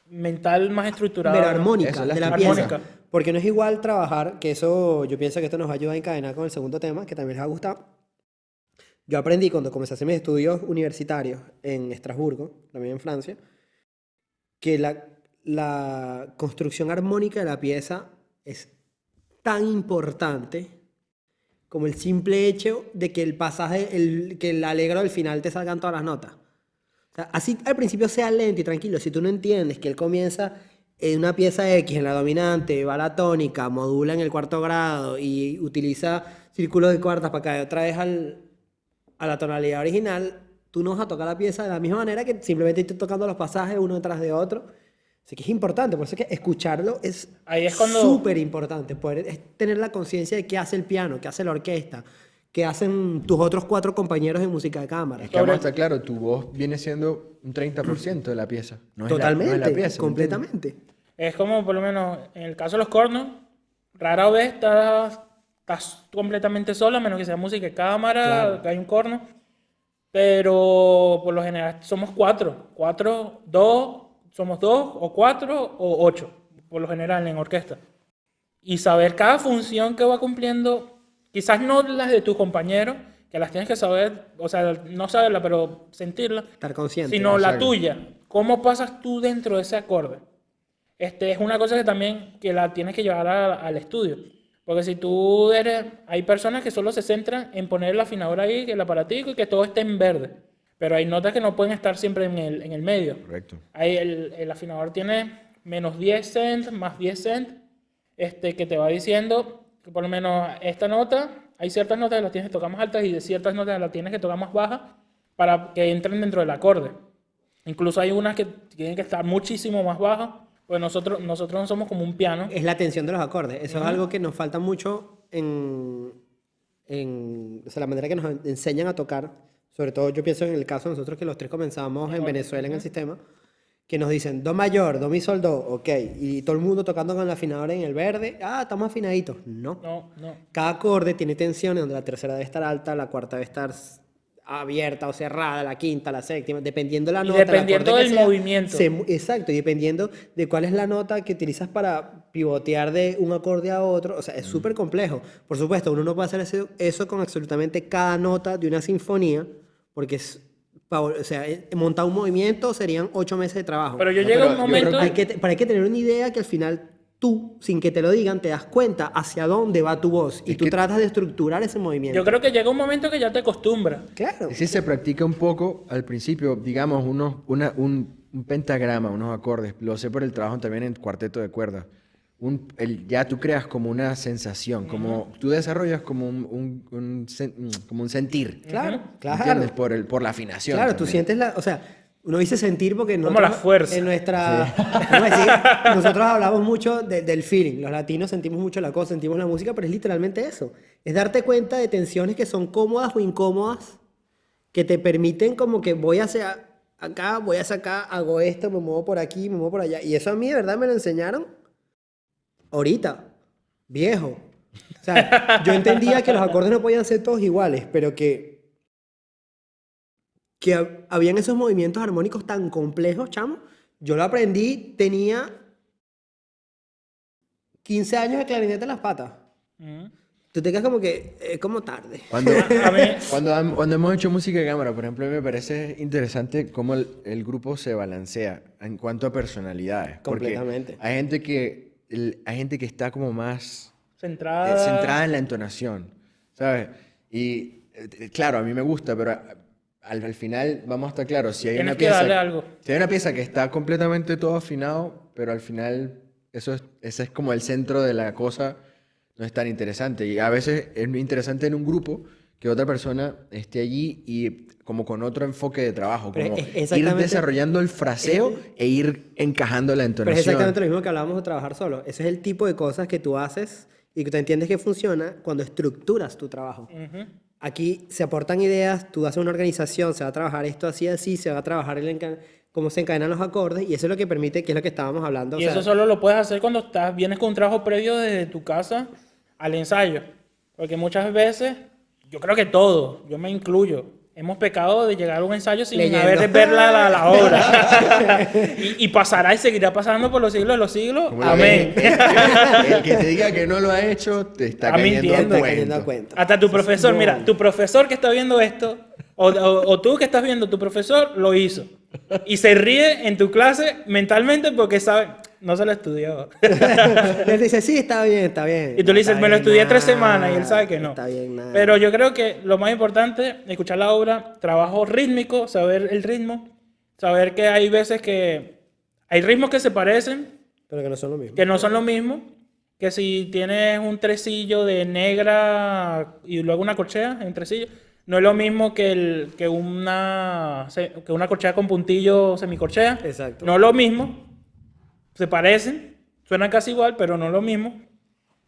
Speaker 1: Mental más estructurada.
Speaker 3: pero
Speaker 1: ¿no?
Speaker 3: armónica
Speaker 2: Eso, la
Speaker 3: de la
Speaker 2: estructura.
Speaker 3: pieza. Porque no es igual trabajar, que eso yo pienso que esto nos va a ayudar a encadenar con el segundo tema, que también les va a gustar. Yo aprendí cuando comencé a hacer mis estudios universitarios en Estrasburgo, también en Francia, que la construcción armónica de la pieza es tan importante como el simple hecho de que el pasaje, que el alegro del final te salgan todas las notas. O sea, así al principio sea lento y tranquilo, si tú no entiendes que él comienza en una pieza X en la dominante, va a la tónica, modula en el cuarto grado y utiliza círculos de cuartas para caer otra vez a la tonalidad original, tú no vas a tocar la pieza de la misma manera que simplemente estés tocando los pasajes uno detrás de otro. Así que es importante, por eso es que escucharlo es
Speaker 1: Ahí es cuando-
Speaker 3: súper importante, poder tener la conciencia de qué hace el piano, qué hace la orquesta, qué hacen tus otros 4 compañeros de música de cámara.
Speaker 2: Es que vamos a estar claro, tu voz viene siendo un 30% de la pieza. No
Speaker 3: Totalmente,
Speaker 2: es la pieza, ¿me entiendes?
Speaker 3: completamente.
Speaker 1: Es como, por lo menos, en el caso de los cornos, rara vez estás completamente sola, a menos que sea música de cámara,
Speaker 3: Claro.
Speaker 1: que hay un corno. Pero por lo general somos 4. 4, 2, somos 2 o 4 o 8, por lo general en orquesta. Y saber cada función que va cumpliendo, quizás no las de tus compañeros, que las tienes que saber, o sea, no saberla, pero sentirla,
Speaker 3: Estar consciente.
Speaker 1: sino la
Speaker 2: exacto.
Speaker 1: tuya. ¿Cómo pasas tú dentro de ese acorde? Es una cosa que también que la tienes que llevar al estudio. Porque si tú hay personas que solo se centran en poner el afinador ahí, el aparatico, y que todo esté en verde. Pero hay notas que no pueden estar siempre en el medio.
Speaker 2: Correcto.
Speaker 1: Ahí el afinador tiene menos 10 cents, más 10 cents, que te va diciendo que por lo menos esta nota, hay ciertas notas que las tienes que tocar más altas y de ciertas notas las tienes que tocar más bajas para que entren dentro del acorde. Incluso hay unas que tienen que estar muchísimo más bajas, pues nosotros no somos como un piano.
Speaker 3: Es la tensión de los acordes. Eso es algo que nos falta mucho o sea, la manera que nos enseñan a tocar. Sobre todo yo pienso en el caso de nosotros que los 3 comenzamos en Venezuela en el sistema, que nos dicen do mayor, do mi sol, do, ok. Y todo el mundo tocando con el afinador en el verde. Ah, estamos afinaditos. No.
Speaker 1: No.
Speaker 3: Cada acorde tiene tensiones donde la tercera debe estar alta, la cuarta debe estar abierta o cerrada, la quinta, la séptima, dependiendo de la
Speaker 1: Y
Speaker 3: nota. el
Speaker 1: dependiendo
Speaker 3: acorde que
Speaker 1: del
Speaker 3: sea,
Speaker 1: movimiento.
Speaker 3: exacto, y dependiendo de cuál es la nota que utilizas para pivotear de un acorde a otro. O sea, es súper complejo. Por supuesto, uno no puede hacer eso con absolutamente cada nota de una sinfonía, porque o sea, montar un movimiento serían 8 meses de trabajo.
Speaker 1: Pero yo
Speaker 2: No,
Speaker 1: llego a
Speaker 2: pero
Speaker 1: un
Speaker 2: yo
Speaker 1: momento...
Speaker 2: creo
Speaker 3: Pero hay que tener una idea que al final tú, sin que te lo digan, te das cuenta hacia dónde va tu voz y
Speaker 2: Es
Speaker 3: tú
Speaker 2: que-
Speaker 3: tratas de estructurar ese movimiento.
Speaker 1: Yo creo que llega un momento que ya te acostumbras.
Speaker 3: Claro.
Speaker 2: Si se practica un poco al principio, digamos, un pentagrama, unos acordes, lo sé por el trabajo también en cuarteto de cuerdas. Ya tú creas como una sensación, como tú desarrollas como como un sentir.
Speaker 3: Claro, claro.
Speaker 2: ¿Entiendes? Por la afinación.
Speaker 3: Claro, tú
Speaker 2: también.
Speaker 3: sientes o sea, uno dice sentir porque
Speaker 1: Como la fuerza.
Speaker 3: en nuestra, vamos a decir, nosotros hablamos mucho del feeling. Los latinos sentimos mucho la cosa, sentimos la música, pero es literalmente eso. Es darte cuenta de tensiones que son cómodas o incómodas, que te permiten como que voy hacia acá, voy hacia acá, hago esto, me muevo por aquí, me muevo por allá. Y eso a mí de verdad me lo enseñaron ahorita, viejo. O sea, yo entendía que los acordes no podían ser todos iguales, pero que habían esos movimientos armónicos tan complejos, chamo. Yo lo aprendí, tenía 15 años de clarinete en las patas.
Speaker 1: Ujú.
Speaker 3: Tú te quedas como que, es como tarde.
Speaker 2: Cuando,
Speaker 1: A mí-
Speaker 2: cuando hemos hecho música de cámara, por ejemplo, me parece interesante cómo el grupo se balancea en cuanto a personalidades. Porque
Speaker 3: Completamente.
Speaker 2: hay gente que está como más
Speaker 1: Centrada.
Speaker 2: centrada en la entonación, ¿sabes? Y claro, a mí me gusta, pero al final vamos a estar claros, si hay
Speaker 1: Tienes
Speaker 2: una
Speaker 1: que
Speaker 2: pieza,
Speaker 1: darle algo.
Speaker 2: si hay una pieza que está completamente todo afinado, pero al final ese es como el centro de la cosa, no es tan interesante. Y a veces es interesante en un grupo que otra persona esté allí y como con otro enfoque de trabajo,
Speaker 3: Pero
Speaker 2: como
Speaker 3: es
Speaker 2: ir
Speaker 3: exactamente-
Speaker 2: desarrollando el fraseo e ir encajando la
Speaker 3: Pero es
Speaker 2: entonación.
Speaker 3: exactamente lo mismo que hablábamos de trabajar solo. Ese es el tipo de cosas que tú haces y que tú entiendes que funciona cuando estructuras tu trabajo. Aquí se aportan ideas, tú haces una organización, se va a trabajar esto así, así, se va a trabajar cómo se encadenan los acordes y eso es lo que permite, que es lo que estábamos hablando.
Speaker 1: Y
Speaker 3: o sea,
Speaker 1: eso solo lo puedes hacer cuando vienes con un trabajo previo desde tu casa al ensayo. Porque muchas veces, yo creo que todos, yo me incluyo, hemos pecado de llegar a un ensayo sin
Speaker 3: Leyendo.
Speaker 1: haber de ver la obra. y pasará y seguirá pasando por los siglos de los siglos.
Speaker 2: Como
Speaker 1: Amén.
Speaker 2: el que te diga que no lo ha hecho te está
Speaker 1: Está
Speaker 2: cayendo
Speaker 1: mintiendo.
Speaker 2: a
Speaker 3: está cayendo a
Speaker 2: cuento.
Speaker 3: cuenta.
Speaker 1: Hasta tu profesor,
Speaker 3: No.
Speaker 1: mira, tu profesor que está viendo esto, o tú que estás viendo, tu profesor lo hizo. Y se ríe en tu clase mentalmente porque sabe, no se lo estudió.
Speaker 3: Él dice, sí, está bien, está bien.
Speaker 1: Y tú le
Speaker 3: Está
Speaker 1: dices, me lo
Speaker 3: bien,
Speaker 1: estudié 3
Speaker 3: nada,
Speaker 1: semanas y él sabe que no.
Speaker 3: Está bien, nada.
Speaker 1: Pero yo creo que lo más importante es escuchar la obra, trabajo rítmico, saber el ritmo, saber que hay veces que hay ritmos que se parecen,
Speaker 3: Pero que no son lo mismo.
Speaker 1: que no son lo mismo, que si tienes un tresillo de negra y luego una corchea en tresillo, no es lo mismo que una corchea con puntillo semicorchea.
Speaker 3: Exacto.
Speaker 1: No es lo mismo, se parecen, suenan casi igual, pero no es lo mismo.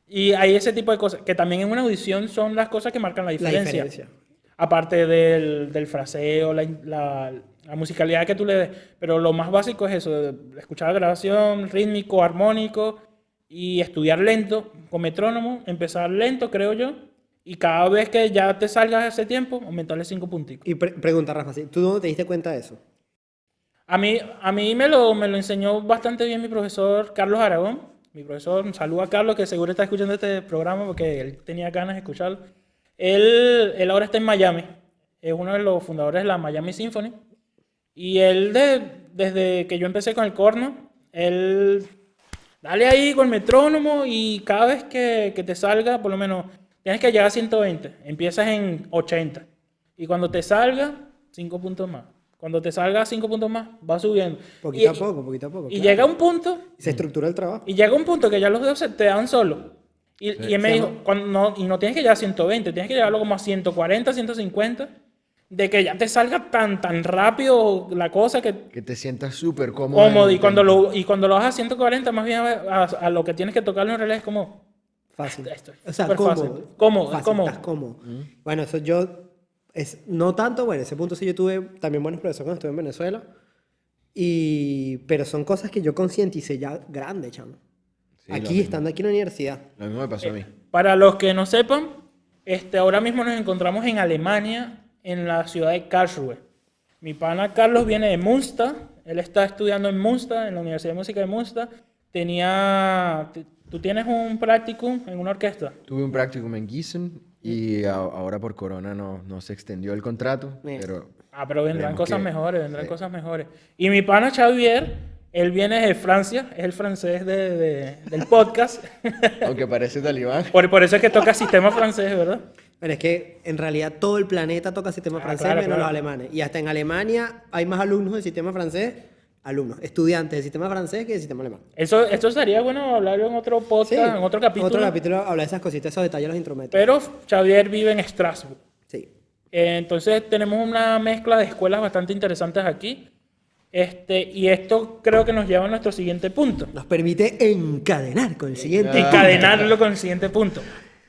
Speaker 1: Y hay ese tipo de cosas, que también en una audición son las cosas que marcan la
Speaker 3: La
Speaker 1: diferencia.
Speaker 3: diferencia.
Speaker 1: Aparte del fraseo, la musicalidad que tú le des. Pero lo más básico es eso, de escuchar la grabación, rítmico, armónico, y estudiar lento, con metrónomo, empezar lento, creo yo, y cada vez que ya te salgas ese tiempo, aumentarle 5 punticos.
Speaker 3: Y pregunta, Rafa, ¿tú dónde te diste cuenta de eso?
Speaker 1: A mí me lo enseñó bastante bien mi profesor Carlos Aragón. Mi profesor, un saludo a Carlos, que seguro está escuchando este programa porque él tenía ganas de escucharlo. Él ahora está en Miami. Es uno de los fundadores de la Miami Symphony. Y él, desde que yo empecé con el corno, él, dale ahí con el metrónomo y cada vez que te salga, por lo menos, tienes que llegar a 120. Empiezas en 80. Y cuando te salga, 5 puntos más. Cuando te salga 5 puntos más, va subiendo.
Speaker 3: Poquito a poco, poquito a poco.
Speaker 1: Y
Speaker 3: claro.
Speaker 1: llega un punto,
Speaker 3: Y se estructura el trabajo.
Speaker 1: y llega un punto que ya los dedos se te dan solos. Y él me
Speaker 3: Se
Speaker 1: dijo,
Speaker 3: llama-
Speaker 1: no tienes que llegar a 120, tienes que llegarlo como a 140, 150, de que ya te salga tan rápido la cosa que
Speaker 2: Que te sientas súper cómodo.
Speaker 1: cómodo.
Speaker 2: en
Speaker 1: Y
Speaker 2: el
Speaker 1: cuando
Speaker 2: tempo.
Speaker 1: lo vas a 140, más bien a lo que tienes que tocarlo en realidad es como...
Speaker 3: Fácil.
Speaker 1: Esto es
Speaker 3: O sea,
Speaker 1: súper
Speaker 3: cómodo.
Speaker 1: fácil. Cómodo,
Speaker 3: Fácil,
Speaker 1: cómodo.
Speaker 3: estás cómodo. Bueno, eso no tanto, bueno, ese punto sí yo tuve también buenos profesores cuando estuve en Venezuela. Pero son cosas que yo concienticé ya grande, chamo.
Speaker 2: Sí, lo
Speaker 3: aquí,
Speaker 2: mismo.
Speaker 3: estando aquí en la universidad.
Speaker 2: Lo mismo me pasó a mí.
Speaker 1: Para los que no sepan, ahora mismo nos encontramos en Alemania, en la ciudad de Karlsruhe. Mi pana Carlos viene de Münster, él está estudiando en Münster, en la Universidad de Música de Münster. Tú tienes un practicum en una orquesta.
Speaker 2: Tuve un practicum en Gießen y ahora por corona no se extendió el contrato,
Speaker 3: Mira.
Speaker 2: pero
Speaker 1: Pero vendrán
Speaker 2: Veremos
Speaker 1: cosas
Speaker 2: que-
Speaker 1: mejores, vendrán
Speaker 2: sí.
Speaker 1: cosas mejores. Y mi pana Xavier, él viene de Francia, es el francés del podcast.
Speaker 2: aunque parece talibán.
Speaker 1: Por eso es que toca sistema francés, ¿verdad?
Speaker 3: Pero es que en realidad todo el planeta toca sistema francés
Speaker 1: claro,
Speaker 3: menos
Speaker 1: claro.
Speaker 3: los alemanes. Y hasta en Alemania hay más alumnos del sistema francés, estudiantes del sistema francés que del sistema alemán.
Speaker 1: Esto sería bueno hablarlo en otro podcast, en otro capítulo.
Speaker 3: Otro capítulo habla de esas cositas, esos detalles, los instrumentos.
Speaker 1: Pero Xavier vive en Strasbourg.
Speaker 3: Sí.
Speaker 1: Entonces tenemos una mezcla de escuelas bastante interesantes aquí. Y esto creo que nos lleva a nuestro siguiente punto.
Speaker 3: Nos permite encadenar con el siguiente.
Speaker 1: Encadenarlo con el siguiente punto.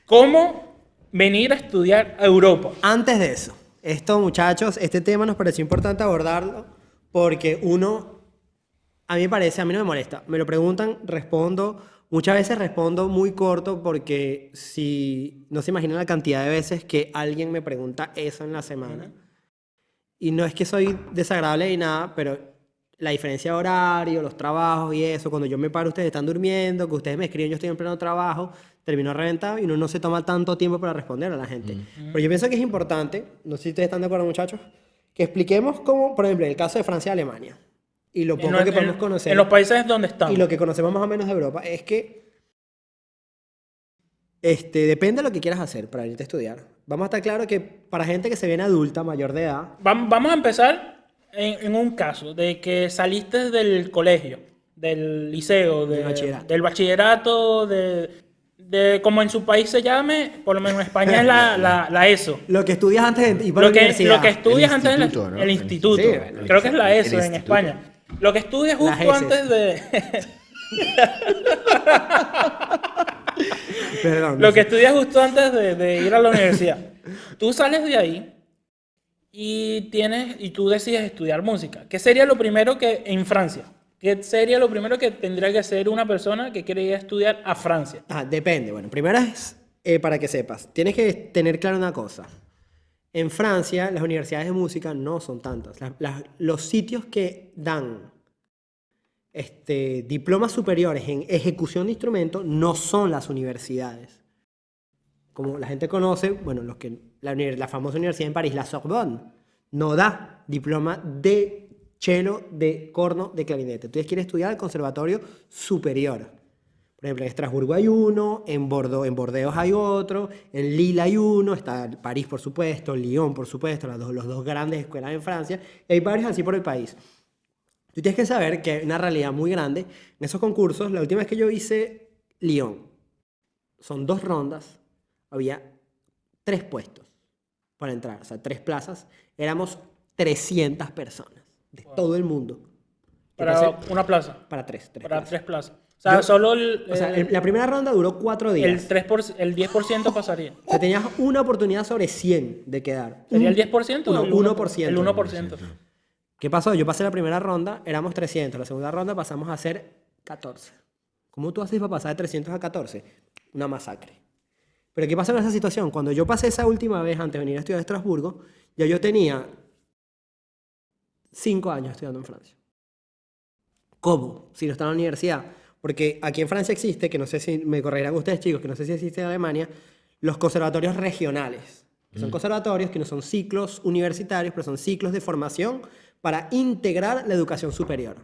Speaker 1: ¿Cómo venir a estudiar a Europa?
Speaker 3: Antes de eso, muchachos, este tema nos pareció importante abordarlo porque a mí me no me molesta. Me lo preguntan, respondo. Muchas veces respondo muy corto porque si no se imaginan la cantidad de veces que alguien me pregunta eso en la semana. Y no es que soy desagradable ni nada, pero la diferencia de horario, los trabajos y eso, cuando yo me paro, ustedes están durmiendo, que ustedes me escriben, yo estoy en pleno trabajo, termino reventado y uno no se toma tanto tiempo para responder a la gente. Pero yo pienso que es importante, no sé si ustedes están de acuerdo, muchachos, que expliquemos cómo, por ejemplo, en el caso de Francia y Alemania, y lo poco que podemos conocer,
Speaker 1: En los países donde estamos.
Speaker 3: y lo que conocemos más o menos de Europa, es que depende de lo que quieras hacer para irte a estudiar. vamos a estar claros que para gente que se viene adulta, mayor de edad,
Speaker 1: Vamos a empezar en un caso de que saliste del colegio, del liceo, del bachillerato, como en su país se llame, por lo menos en España es la ESO.
Speaker 3: lo que estudias antes de ir para la universidad.
Speaker 1: Lo que estudias antes del
Speaker 2: instituto, ¿no?
Speaker 1: el instituto.
Speaker 3: Sí, bueno,
Speaker 1: Creo que es la
Speaker 2: el
Speaker 1: ESO en
Speaker 2: instituto.
Speaker 1: España. Lo que estudias justo
Speaker 3: Las ESES.
Speaker 1: antes de...
Speaker 3: Perdón.
Speaker 1: Lo que estudias justo antes de ir a la universidad. Tú sales de ahí y tú decides estudiar música. ¿Qué sería lo primero que en Francia? ¿Qué sería lo primero que tendría que hacer una persona que quiere ir a estudiar a Francia?
Speaker 3: Depende. Bueno, primero es, para que sepas, tienes que tener claro una cosa. En Francia, las universidades de música no son tantas. Los sitios que dan diplomas superiores en ejecución de instrumentos no son las universidades. Como la gente conoce, bueno, la famosa universidad en París, la Sorbonne, no da diploma de cello, de corno, de clarinete. Tú quieres estudiar al conservatorio superior. Por ejemplo, en Estrasburgo hay uno, en Bordeaux hay otro, en Lille hay uno, está París, por supuesto, Lyon, por supuesto, los dos grandes escuelas en Francia, y hay varios así por el país. Tú tienes que saber que hay una realidad muy grande. En esos concursos, la última vez que yo hice Lyon, son 2 rondas, había 3 puestos para entrar, o sea, 3 plazas, éramos 300 personas de todo el mundo.
Speaker 1: Para una plaza.
Speaker 3: Para 3
Speaker 1: Para
Speaker 3: plazas.
Speaker 1: 3 plazas. O sea, solo
Speaker 3: la primera ronda duró 4 días.
Speaker 1: el 10% pasaría.
Speaker 3: O sea, tenías una oportunidad sobre 100 de quedar.
Speaker 1: ¿Sería el 10% o el
Speaker 3: 1%?
Speaker 1: El 1%.
Speaker 3: ¿Qué pasó? Yo pasé la primera ronda, éramos 300. La segunda ronda pasamos a ser 14. ¿Cómo tú haces para pasar de 300 a 14? Una masacre. Pero ¿qué pasa en esa situación? Cuando yo pasé esa última vez antes de venir a estudiar a Estrasburgo, ya yo tenía 5 años estudiando en Francia. ¿Cómo? Si no estaba en la universidad. Porque aquí en Francia existe, que no sé si me corregirán ustedes chicos, que no sé si existe en Alemania, los conservatorios regionales. Que son conservatorios que no son ciclos universitarios, pero son ciclos de formación para integrar la educación superior.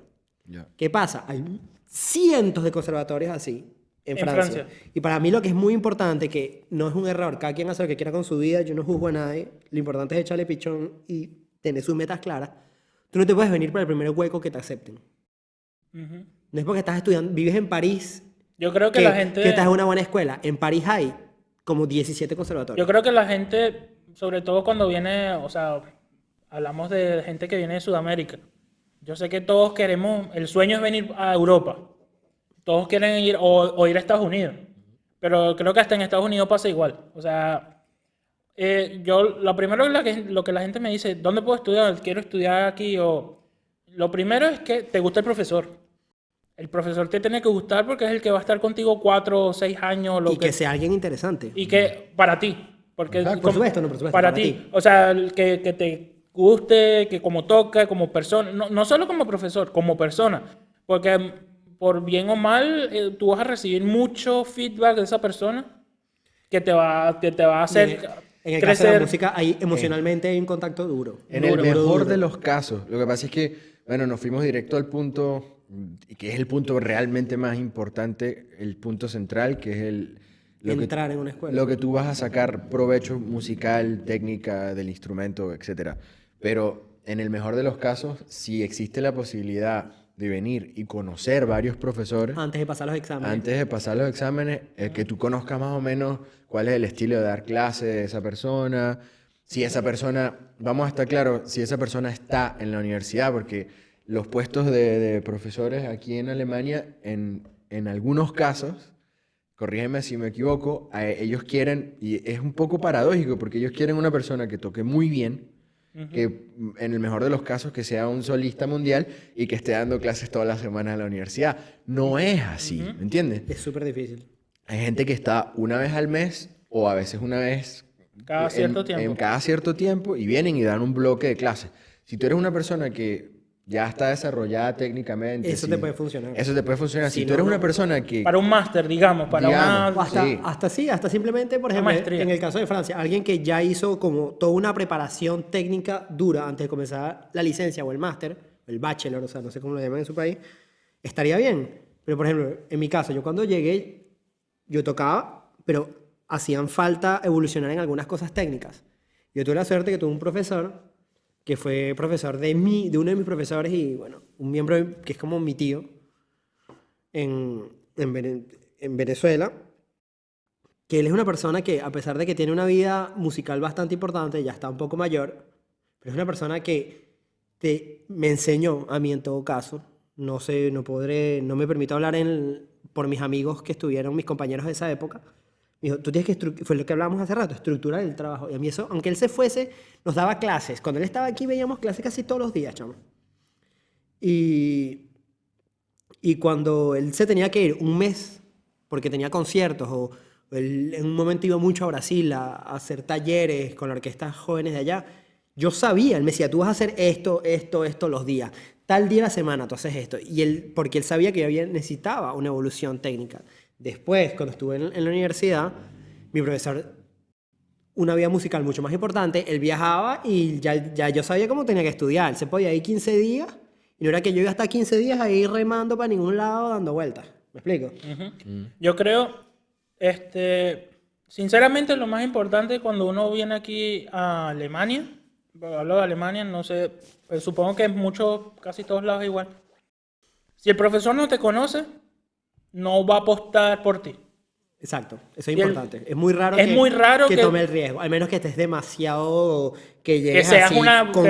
Speaker 2: Ya.
Speaker 3: ¿Qué pasa? Hay cientos de conservatorios así en Francia. Y para mí lo que es muy importante, que no es un error, cada quien hace lo que quiera con su vida, yo no juzgo a nadie, lo importante es echarle pichón y tener sus metas claras. Tú no te puedes venir para el primer hueco que te acepten. No es porque estás estudiando, vives en París,
Speaker 1: Yo creo que la gente...
Speaker 3: que estás en una buena escuela. En París hay como 17 conservatorios.
Speaker 1: Yo creo que la gente, sobre todo cuando viene, o sea, hablamos de gente que viene de Sudamérica. Yo sé que todos queremos, el sueño es venir a Europa. Todos quieren ir o ir a Estados Unidos. Pero creo que hasta en Estados Unidos pasa igual. O sea, lo primero lo que la gente me dice, ¿dónde puedo estudiar? Quiero estudiar aquí. Lo primero es que te guste el profesor. El profesor te tiene que gustar porque es el que va a estar contigo 4 o 6 años.
Speaker 3: Y que sea alguien interesante.
Speaker 1: Y que para ti. Porque
Speaker 3: Por supuesto, no, por supuesto.
Speaker 1: para ti. O sea, que te guste, que como toca, como persona. No solo como profesor, como persona. Porque por bien o mal, tú vas a recibir mucho feedback de esa persona que te va a hacer
Speaker 3: En el
Speaker 1: crecer.
Speaker 3: caso de la música, hay emocionalmente hay un contacto duro.
Speaker 2: En
Speaker 3: Duro,
Speaker 2: el mejor
Speaker 3: duro.
Speaker 2: de los casos, lo que pasa es que, bueno, nos fuimos directo al punto, que es el punto realmente más importante, el punto central, que es
Speaker 3: Entrar en una escuela.
Speaker 2: lo que tú vas a sacar provecho musical, técnica del instrumento, etcétera. Pero en el mejor de los casos, si existe la posibilidad de venir y conocer varios profesores
Speaker 3: Antes de pasar los exámenes.
Speaker 2: antes de pasar los exámenes, que tú conozcas más o menos cuál es el estilo de dar clase de esa persona, si esa persona, vamos a estar claros, si esa persona está en la universidad, porque los puestos de profesores aquí en Alemania, en algunos casos, corrígeme si me equivoco, ellos quieren, y es un poco paradójico, porque ellos quieren una persona que toque muy bien, que en el mejor de los casos que sea un solista mundial y que esté dando clases todas las semanas en la universidad. No es así, ¿me entiendes?
Speaker 3: Es súper difícil.
Speaker 2: Hay gente que está una vez al mes o a veces una vez
Speaker 1: Cada cierto tiempo.
Speaker 2: en cada cierto tiempo y vienen y dan un bloque de clases. Si tú eres una persona que ya está desarrollada técnicamente,
Speaker 3: Eso te puede funcionar.
Speaker 2: Eso te puede funcionar. Si
Speaker 3: Si
Speaker 2: tú
Speaker 3: no,
Speaker 2: eres
Speaker 3: no.
Speaker 2: una persona que...
Speaker 1: Para un máster, digamos. Para
Speaker 2: Digamos.
Speaker 3: O
Speaker 1: una...
Speaker 3: hasta,
Speaker 2: Sí.
Speaker 3: hasta simplemente, por ejemplo,
Speaker 1: maestría.
Speaker 3: en el caso de Francia, alguien que ya hizo como toda una preparación técnica dura antes de comenzar la licencia o el máster, el bachelor, o sea, no sé cómo lo llaman en su país, estaría bien. Pero, por ejemplo, en mi caso, yo cuando llegué, yo tocaba, pero hacían falta evolucionar en algunas cosas técnicas. Yo tuve la suerte que tuve un profesor que fue profesor de uno de mis profesores y, bueno, un miembro que es como mi tío en Venezuela, que él es una persona que, a pesar de que tiene una vida musical bastante importante, ya está un poco mayor, pero es una persona que me enseñó a mí en todo caso. No sé, no me permito hablar por mis amigos que estuvieron, mis compañeros de esa época. Me dijo, tú tienes que, fue lo que hablábamos hace rato, estructurar el trabajo. Y a mí eso, aunque él se fuese, nos daba clases. Cuando él estaba aquí veíamos clases casi todos los días, chamo. Y cuando él se tenía que ir un mes, porque tenía conciertos, o él en un momento iba mucho a Brasil a hacer talleres con la orquesta jóvenes de allá, yo sabía, él me decía, tú vas a hacer esto los días. Tal día de la semana tú haces esto. Porque él sabía que yo necesitaba una evolución técnica. Después, cuando estuve en la universidad, mi profesor, una vida musical mucho más importante, él viajaba y ya yo sabía cómo tenía que estudiar. Él se podía ir 15 días y no era que yo iba a estar 15 días ahí remando para ningún lado dando vueltas. ¿Me explico?
Speaker 1: Yo creo, sinceramente, lo más importante cuando uno viene aquí a Alemania, hablo de Alemania, no sé, pues supongo que en casi todos lados es igual. Si el profesor no te conoce, no va a apostar por ti.
Speaker 3: Exacto, eso es importante. Es muy raro que tome el riesgo, al menos que estés demasiado, que llegues
Speaker 1: que seas
Speaker 3: así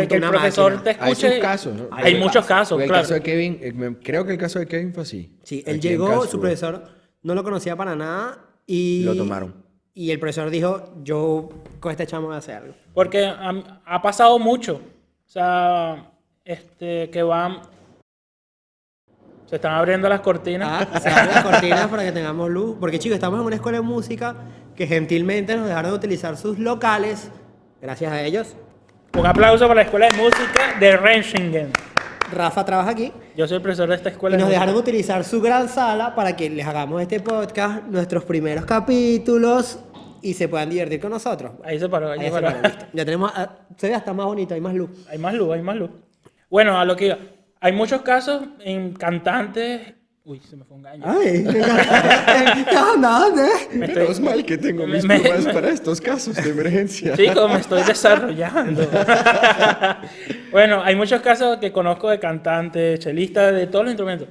Speaker 1: que el profesor
Speaker 3: máquina.
Speaker 1: te escuche.
Speaker 2: Hay sus casos, ¿no?
Speaker 1: Hay muchos casos,
Speaker 2: el
Speaker 1: claro.
Speaker 2: caso de Kevin, creo que el caso de Kevin fue así.
Speaker 3: Sí, él llegó, su profesor no lo conocía para nada y
Speaker 2: lo tomaron. Y
Speaker 3: el profesor dijo, yo con este chamo voy a hacer algo.
Speaker 1: Porque ha pasado mucho. O sea, que van... Se están abriendo las cortinas.
Speaker 3: Se abren las cortinas para que tengamos luz. Porque, chicos, estamos en una escuela de música que gentilmente nos dejaron de utilizar sus locales. Gracias a ellos.
Speaker 1: Un aplauso para la Escuela de Música de Renschingen.
Speaker 3: Rafa trabaja aquí.
Speaker 1: Yo soy el profesor de esta escuela.
Speaker 3: Y nos
Speaker 1: de
Speaker 3: dejaron utilizar su gran sala para que les hagamos este podcast, nuestros primeros capítulos, y se puedan divertir con nosotros.
Speaker 1: Ahí se paró,
Speaker 3: Ahí se paró, listo. Ya tenemos, se ve hasta más bonito, hay más luz.
Speaker 1: Hay más luz, hay más luz. Bueno, a lo que iba. Hay muchos casos en cantantes... Uy, se me fue un gallo.
Speaker 3: Ay, ¿qué andas?
Speaker 2: Menos mal que tengo mis plumas para estos casos de emergencia.
Speaker 1: Chicos, me estoy desarrollando. Bueno, hay muchos casos que conozco de cantantes, chelistas, de todos los instrumentos,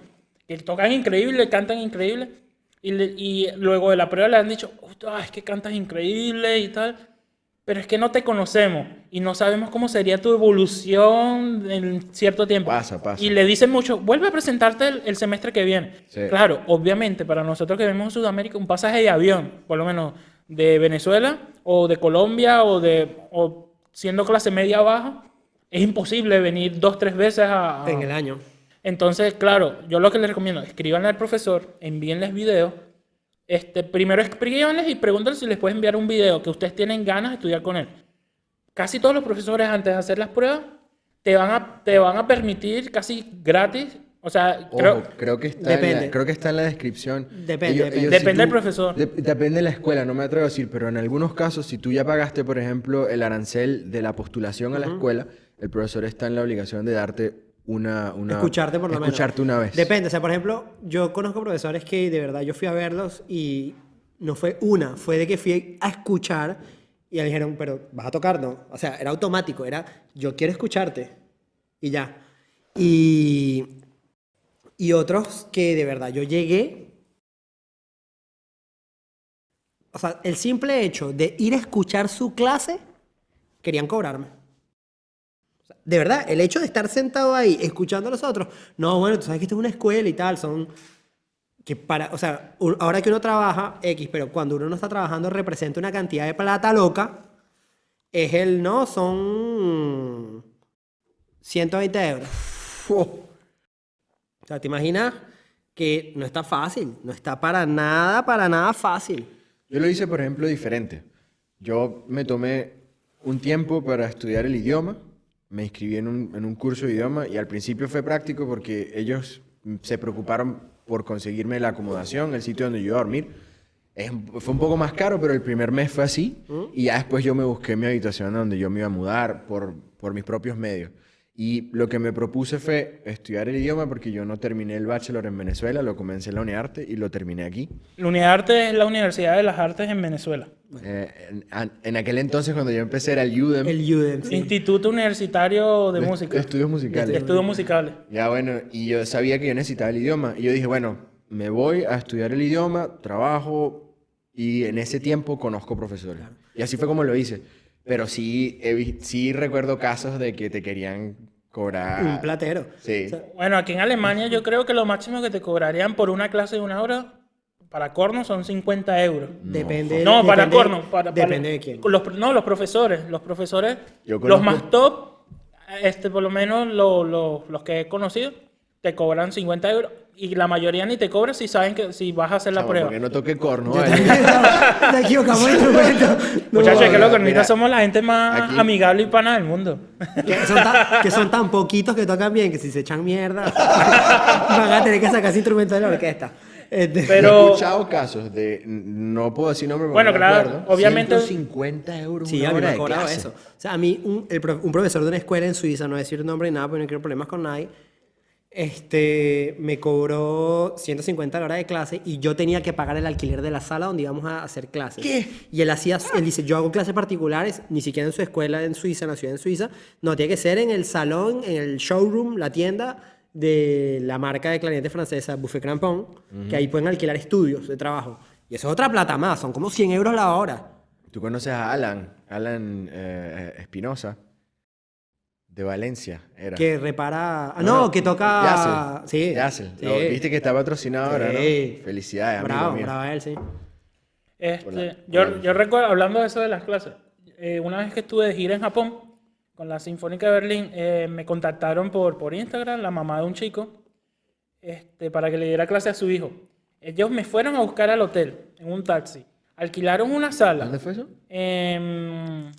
Speaker 1: que tocan increíble, cantan increíble, y luego de la prueba le han dicho, es que cantas increíble y tal, pero es que no te conocemos y no sabemos cómo sería tu evolución en cierto tiempo.
Speaker 2: Pasa.
Speaker 1: Y le dicen mucho, vuelve a presentarte el semestre que viene.
Speaker 2: Sí.
Speaker 1: Claro, obviamente, para nosotros que vemos en Sudamérica, un pasaje de avión, por lo menos de Venezuela o de Colombia o siendo clase media baja, es imposible venir 2-3 veces
Speaker 3: en el año.
Speaker 1: Entonces, claro, yo lo que les recomiendo, escríbanle al profesor, envíenles videos. Primero escríbanles y pregúntenles si les pueden enviar un video que ustedes tienen ganas de estudiar con él. Casi todos los profesores, antes de hacer las pruebas, te van a permitir casi gratis. O sea,
Speaker 2: creo que está en la descripción.
Speaker 3: Depende
Speaker 1: del profesor.
Speaker 2: Depende de la escuela, no me atrevo a decir, pero en algunos casos, si tú ya pagaste, por ejemplo, el arancel de la postulación a la escuela, el profesor está en la obligación de darte
Speaker 3: escucharte por lo menos.
Speaker 2: Escucharte una vez.
Speaker 3: Depende, o sea, por ejemplo, yo conozco profesores que de verdad yo fui a verlos y no fue fue de que fui a escuchar y me dijeron, pero ¿vas a tocar? No. O sea, era automático, era yo quiero escucharte y ya. Y otros que de verdad yo llegué, o sea, el simple hecho de ir a escuchar su clase, querían cobrarme. De verdad, el hecho de estar sentado ahí escuchando a los otros, no, bueno, tú sabes que esto es una escuela y tal, o sea, ahora que uno trabaja X, pero cuando uno no está trabajando representa una cantidad de plata loca, son 120 euros. O sea, ¿te imaginas que no está fácil? No está para nada fácil.
Speaker 2: Yo lo hice, por ejemplo, diferente. Yo me tomé un tiempo para estudiar el idioma. Me inscribí en un curso de idioma y al principio fue práctico porque ellos se preocuparon por conseguirme la acomodación, el sitio donde yo iba a dormir. Fue un poco más caro, pero el primer mes fue así y ya después yo me busqué mi habitación donde yo me iba a mudar por mis propios medios. Y lo que me propuse fue estudiar el idioma porque yo no terminé el bachelor en Venezuela, lo comencé en la UniArte y lo terminé aquí.
Speaker 1: La UniArte es la Universidad de las Artes en Venezuela.
Speaker 2: En aquel entonces, cuando yo empecé, era el UDEM.
Speaker 3: El UDEM, sí.
Speaker 1: Instituto Universitario de Música.
Speaker 2: De Estudios Musicales.
Speaker 1: Estudios musicales.
Speaker 2: Ya, bueno, y yo sabía que yo necesitaba el idioma. Y yo dije, bueno, me voy a estudiar el idioma, trabajo y en ese tiempo conozco profesores. Y así fue como lo hice. Pero sí, sí recuerdo casos de que te querían cobrar...
Speaker 3: Un platero.
Speaker 2: Sí.
Speaker 3: O sea,
Speaker 1: Bueno, aquí en Alemania yo creo que lo máximo que te cobrarían por una clase de 1 hora para corno son 50 euros.
Speaker 3: depende.
Speaker 1: No, para
Speaker 3: depende-
Speaker 1: corno.
Speaker 3: Depende de quién.
Speaker 1: Los profesores. Los profesores,
Speaker 2: Yo
Speaker 1: los
Speaker 2: conozco-
Speaker 1: más top, por lo menos los que he conocido, te cobran 50 euros. Y la mayoría ni te cobran si saben que si vas a hacer la
Speaker 2: Chamo,
Speaker 1: prueba.
Speaker 2: porque no toqué corno,
Speaker 3: Yo
Speaker 2: ¿vale?
Speaker 3: también nos equivocamos de instrumento. No,
Speaker 1: Muchachos, es que los cornistas
Speaker 2: mira,
Speaker 1: somos la gente más
Speaker 2: aquí-
Speaker 1: amigable y pana del mundo.
Speaker 3: que son tan poquitos que tocan bien que si se echan mierda van a tener que sacar ese instrumento de la orquesta.
Speaker 1: Pero-
Speaker 2: Yo he escuchado casos de... No puedo decir nombre porque
Speaker 1: Bueno,
Speaker 2: no me
Speaker 1: claro,
Speaker 2: acuerdo,
Speaker 1: obviamente-
Speaker 2: 150 euros
Speaker 3: Sí,
Speaker 2: una
Speaker 3: a mí me
Speaker 2: hora
Speaker 3: han
Speaker 2: de
Speaker 3: cobrado
Speaker 2: clase.
Speaker 3: eso. O sea, a mí un profesor de una escuela en Suiza, no voy a decir nombre ni nada porque no quiero problemas con nadie, me cobró 150 la hora de clase y yo tenía que pagar el alquiler de la sala donde íbamos a hacer clases.
Speaker 2: ¿Qué?
Speaker 3: Y él dice, yo hago clases particulares, ni siquiera en su escuela en Suiza, en la ciudad en Suiza, no, tiene que ser en el salón, en el showroom, la tienda de la marca de clarinete francesa, Buffet Crampon, que ahí pueden alquilar estudios de trabajo. Y eso es otra plata más, son como 100 euros la hora.
Speaker 2: Tú conoces a Alan Espinosa, de Valencia, era.
Speaker 3: Que repara... Ah,
Speaker 2: No,
Speaker 3: no, que toca...
Speaker 2: Yassel.
Speaker 3: Sí.
Speaker 2: Yassel.
Speaker 3: Sí.
Speaker 2: Lo- Viste que está patrocinado ahora, ¿no?
Speaker 3: Sí.
Speaker 2: Felicidades, amigo
Speaker 3: Bravo,
Speaker 2: mío.
Speaker 3: bravo él, sí.
Speaker 1: Yo recuerdo, hablando de eso de las clases, una vez que estuve de gira en Japón con la Sinfónica de Berlín, me contactaron por Instagram, la mamá de un chico, para que le diera clase a su hijo. Ellos me fueron a buscar al hotel en un taxi. Alquilaron una sala
Speaker 2: ¿Dónde fue eso?
Speaker 1: en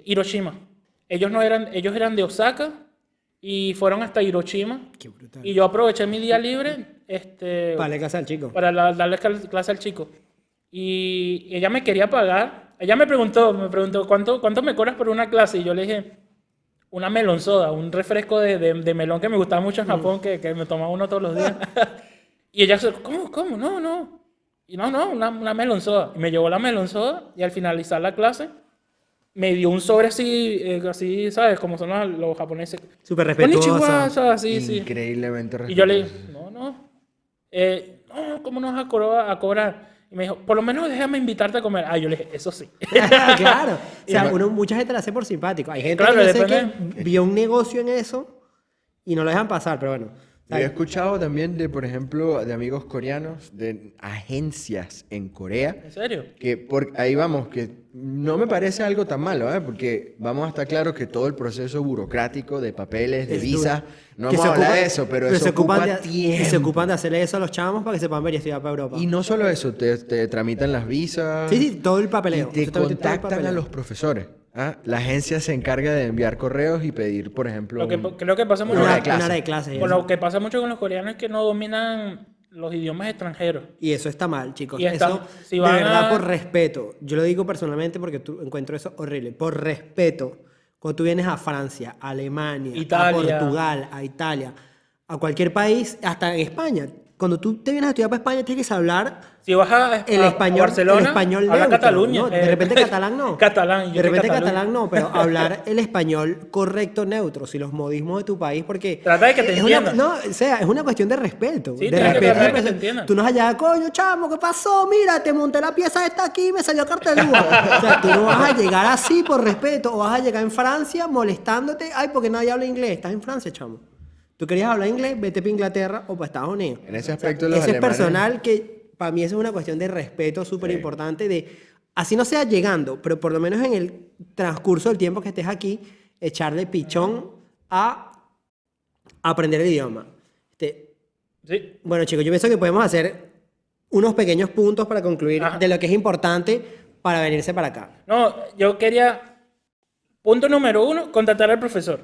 Speaker 1: Hiroshima. Ellos eran de Osaka y fueron hasta Hiroshima.
Speaker 3: Qué brutal.
Speaker 1: Y yo aproveché mi día libre
Speaker 3: Vale, casa al chico.
Speaker 1: para darle clase al chico. Y ella me quería pagar. Ella me preguntó ¿cuánto me cobras por una clase? Y yo le dije, una melon soda, un refresco de melón que me gustaba mucho en Japón, que me tomaba uno todos los días. Y ella se ¿cómo? No. Y no, una melon soda. Y me llevó la melon soda y al finalizar la clase me dio un sobre así, ¿sabes? Como son los japoneses.
Speaker 3: Súper respetuoso.
Speaker 1: Konnichiwa, sí.
Speaker 2: Increíblemente
Speaker 1: Y yo le
Speaker 2: respetuoso.
Speaker 1: dije, no, ¿cómo nos vas a cobrar? Y me dijo, por lo menos déjame invitarte a comer. Ah, yo le dije, eso sí.
Speaker 3: Claro. O sea, mucha gente lo hace por simpático. Hay gente
Speaker 1: Claro,
Speaker 3: que yo sé
Speaker 1: depende.
Speaker 3: que vio un negocio en eso y no lo dejan pasar, pero bueno.
Speaker 2: Yo he escuchado también de, por ejemplo, de amigos coreanos, de agencias en Corea,
Speaker 1: ¿En serio?
Speaker 2: que ahí vamos, que no me parece algo tan malo, ¿eh? Porque vamos a estar claros que todo el proceso burocrático de papeles, de
Speaker 3: Es
Speaker 2: visa,
Speaker 3: duro.
Speaker 2: no
Speaker 3: Que
Speaker 2: vamos
Speaker 3: se
Speaker 2: a hablar
Speaker 3: ocupan-
Speaker 2: de eso, pero eso
Speaker 3: se ocupan
Speaker 2: ocupa
Speaker 3: de,
Speaker 2: tiempo.
Speaker 3: se ocupan de hacerle eso a los chamos para que se puedan venir a estudiar para Europa.
Speaker 2: Y no solo eso, te tramitan las visas.
Speaker 3: Sí, todo el papeleo.
Speaker 2: Y te
Speaker 3: absolutamente todo el
Speaker 2: contactan a
Speaker 3: papeleo.
Speaker 2: los profesores. ¿Ah? La agencia se encarga de enviar correos y pedir, por ejemplo,
Speaker 1: Creo que pasa mucho
Speaker 2: Una
Speaker 3: Una,
Speaker 2: hora de clase.
Speaker 3: una hora de clase.
Speaker 1: con lo que pasa mucho con los coreanos es que no dominan los idiomas extranjeros.
Speaker 3: Y eso está mal, chicos.
Speaker 1: Y está-
Speaker 3: eso,
Speaker 1: si
Speaker 3: de
Speaker 1: van
Speaker 3: verdad,
Speaker 1: a-
Speaker 3: por respeto. Yo lo digo personalmente porque encuentro eso horrible. Por respeto, cuando tú vienes a Francia, a Alemania,
Speaker 1: Italia.
Speaker 3: a Portugal, a Italia, a cualquier país, hasta en España. Cuando tú te vienes a estudiar para España, tienes que hablar
Speaker 1: Si vas a Barcelona,
Speaker 3: el español
Speaker 1: habla
Speaker 3: neutro,
Speaker 1: Cataluña.
Speaker 3: ¿no? De repente catalán no.
Speaker 1: Catalán, yo
Speaker 3: De repente
Speaker 1: Cataluña.
Speaker 3: catalán no, pero hablar el español correcto, neutro, si los modismos de tu país, porque...
Speaker 1: Trata de que te
Speaker 3: es una-
Speaker 1: entiendan.
Speaker 3: No, o sea, es una cuestión de respeto.
Speaker 1: Sí,
Speaker 3: de
Speaker 1: tienes que
Speaker 3: respeto.
Speaker 1: tratar de que te entiendan.
Speaker 3: Tú no vas allá, coño, chamo, ¿qué pasó? Mira, te monté la pieza esta aquí y me salió cartelúa. O sea, tú no vas a llegar así por respeto, o vas a llegar en Francia molestándote, ay, porque nadie habla inglés. Estás en Francia, chamo. Tú querías hablar inglés, vete para Inglaterra o para Estados Unidos.
Speaker 2: en ese aspecto los
Speaker 3: Ese es
Speaker 2: alemanes-
Speaker 3: personal que para mí eso es una cuestión de respeto súper importante de, así no sea llegando, pero por lo menos en el transcurso del tiempo que estés aquí, echarle pichón a aprender el idioma.
Speaker 1: Sí.
Speaker 3: Bueno, chicos, yo pienso que podemos hacer unos pequeños puntos para concluir
Speaker 1: Ajá.
Speaker 3: de lo que es importante para venirse para acá.
Speaker 1: No, yo quería... Punto número 1, contactar al profesor.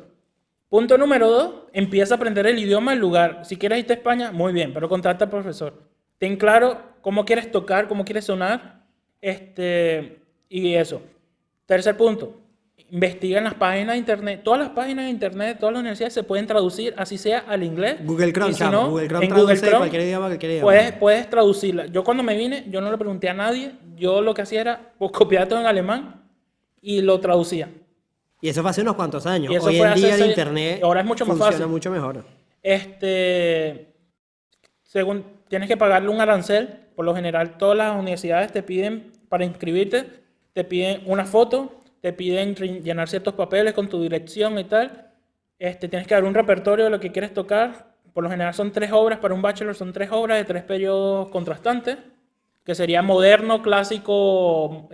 Speaker 1: Punto número 2, empieza a aprender el idioma del lugar. Si quieres irte a España, muy bien, pero contacta al profesor. Ten claro cómo quieres tocar, cómo quieres sonar, y eso. Tercer punto, investiga en las páginas de internet. Todas las páginas de internet, todas las universidades se pueden traducir, así sea al inglés.
Speaker 3: Google Chrome,
Speaker 1: y si
Speaker 3: chamo,
Speaker 1: no,
Speaker 3: Google Chrome
Speaker 1: en
Speaker 3: traduce
Speaker 1: Google Chrome
Speaker 3: cualquier idioma.
Speaker 1: puedes traducirla. Yo cuando me vine, yo no le pregunté a nadie. Yo lo que hacía era pues, copiar todo en alemán y lo traducía.
Speaker 3: Y eso fue hace unos cuantos años.
Speaker 1: Y eso
Speaker 3: Hoy
Speaker 1: fue
Speaker 3: en
Speaker 1: hace
Speaker 3: día el
Speaker 1: seis-
Speaker 3: internet
Speaker 1: ahora es mucho más
Speaker 3: funciona
Speaker 1: fácil.
Speaker 3: mucho mejor.
Speaker 1: Según tienes que pagarle un arancel, por lo general todas las universidades te piden, para inscribirte, te piden una foto, te piden llenar ciertos papeles con tu dirección y tal. Tienes que dar un repertorio de lo que quieres tocar. Por lo general son 3 obras, para un bachelor son 3 obras de 3 periodos contrastantes, que sería moderno, clásico,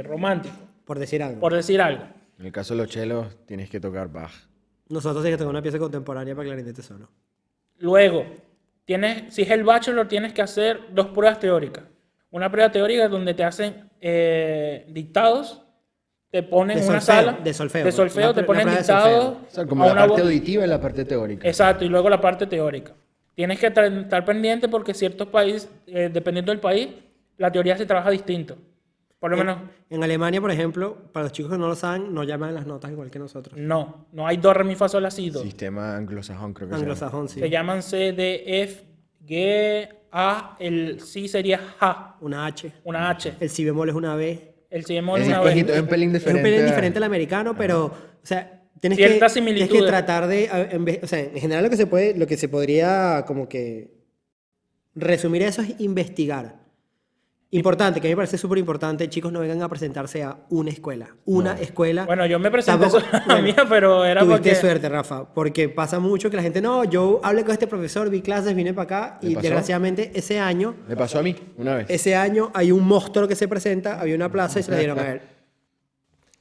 Speaker 1: romántico,
Speaker 3: Por decir algo.
Speaker 1: por decir algo.
Speaker 2: En el caso de los chelos, tienes que tocar Bach.
Speaker 3: Nosotros sí que tenemos una pieza contemporánea para clarinete solo.
Speaker 1: Luego, si es el bachelor, tienes que hacer 2 pruebas teóricas. Una prueba teórica donde te hacen dictados, te ponen
Speaker 3: De
Speaker 1: en una
Speaker 3: solfeo,
Speaker 1: sala
Speaker 3: de solfeo.
Speaker 1: te
Speaker 3: La
Speaker 1: ponen
Speaker 3: prueba de
Speaker 1: dictados.
Speaker 3: solfeo.
Speaker 2: O sea, como
Speaker 1: a
Speaker 2: la
Speaker 1: una
Speaker 2: parte
Speaker 1: voz.
Speaker 2: auditiva y la parte teórica.
Speaker 1: Exacto, y luego la parte teórica. Tienes que estar pendiente porque ciertos países, dependiendo del país, la teoría se trabaja distinto. Por lo menos,
Speaker 3: En Alemania, por ejemplo, para los chicos que no lo saben, no llaman las notas igual que nosotros.
Speaker 1: no hay do, re, mi, fa, sol, la, si, do.
Speaker 2: Sistema anglosajón, creo que se llama.
Speaker 3: Anglosajón, sí.
Speaker 1: Se llaman C, D, F, G, A, el si sería Ja,
Speaker 3: Una H.
Speaker 1: una H.
Speaker 3: El si bemol es una B.
Speaker 1: El si bemol
Speaker 2: Es
Speaker 1: es una
Speaker 2: un
Speaker 1: B.
Speaker 2: poquito- es un pelín
Speaker 3: Es un
Speaker 2: diferente.
Speaker 3: pelín
Speaker 2: a-
Speaker 3: diferente al americano, pero, o sea, tienes
Speaker 1: Ciertas
Speaker 3: tienes que
Speaker 1: similitudes.
Speaker 3: tratar de, o sea, en general lo que se podría como que resumir eso es investigar. Importante, que a mí me parece súper importante, chicos, no vengan a presentarse a una escuela. Una escuela.
Speaker 1: Bueno, yo me presenté
Speaker 3: Tampoco-
Speaker 1: a la mía, pero era
Speaker 3: Tuviste
Speaker 1: porque...
Speaker 3: suerte, Rafa, porque pasa mucho que la gente, no, yo hablé con este profesor, vi clases, vine para acá,
Speaker 2: ¿Me
Speaker 3: y
Speaker 2: pasó?
Speaker 3: desgraciadamente ese año
Speaker 2: Me pasó a mí una vez.
Speaker 3: hay un monstruo que se presenta, había una plaza y se la dieron a él.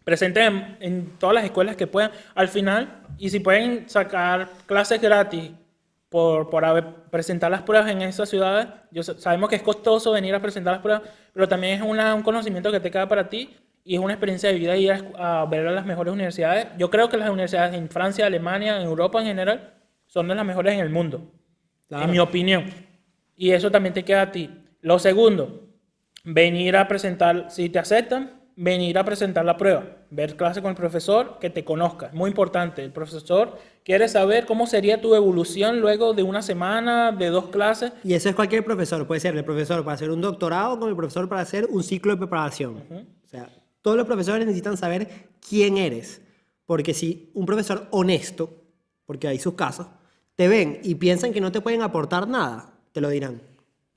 Speaker 1: Presenten en todas las escuelas que puedan. Al final, y si pueden sacar clases gratis por presentar las pruebas en esas ciudades, sabemos que es costoso venir a presentar las pruebas, pero también es un conocimiento que te queda para ti y es una experiencia de vida ir a ver a las mejores universidades. Yo creo que las universidades en Francia, Alemania, en Europa en general, son de las mejores en el mundo,
Speaker 3: Claro.
Speaker 1: en mi opinión. Y eso también te queda a ti. Lo segundo, venir a presentar, si te aceptan, venir a presentar la prueba, ver clase con el profesor, que te conozca, es muy importante. El profesor quiere saber cómo sería tu evolución luego de una semana, de 2 clases.
Speaker 3: Y eso es cualquier profesor, puede ser el profesor para hacer un doctorado como el profesor para hacer un ciclo de preparación. O sea, todos los profesores necesitan saber quién eres, porque si un profesor honesto, porque hay sus casos, te ven y piensan que no te pueden aportar nada, te lo dirán.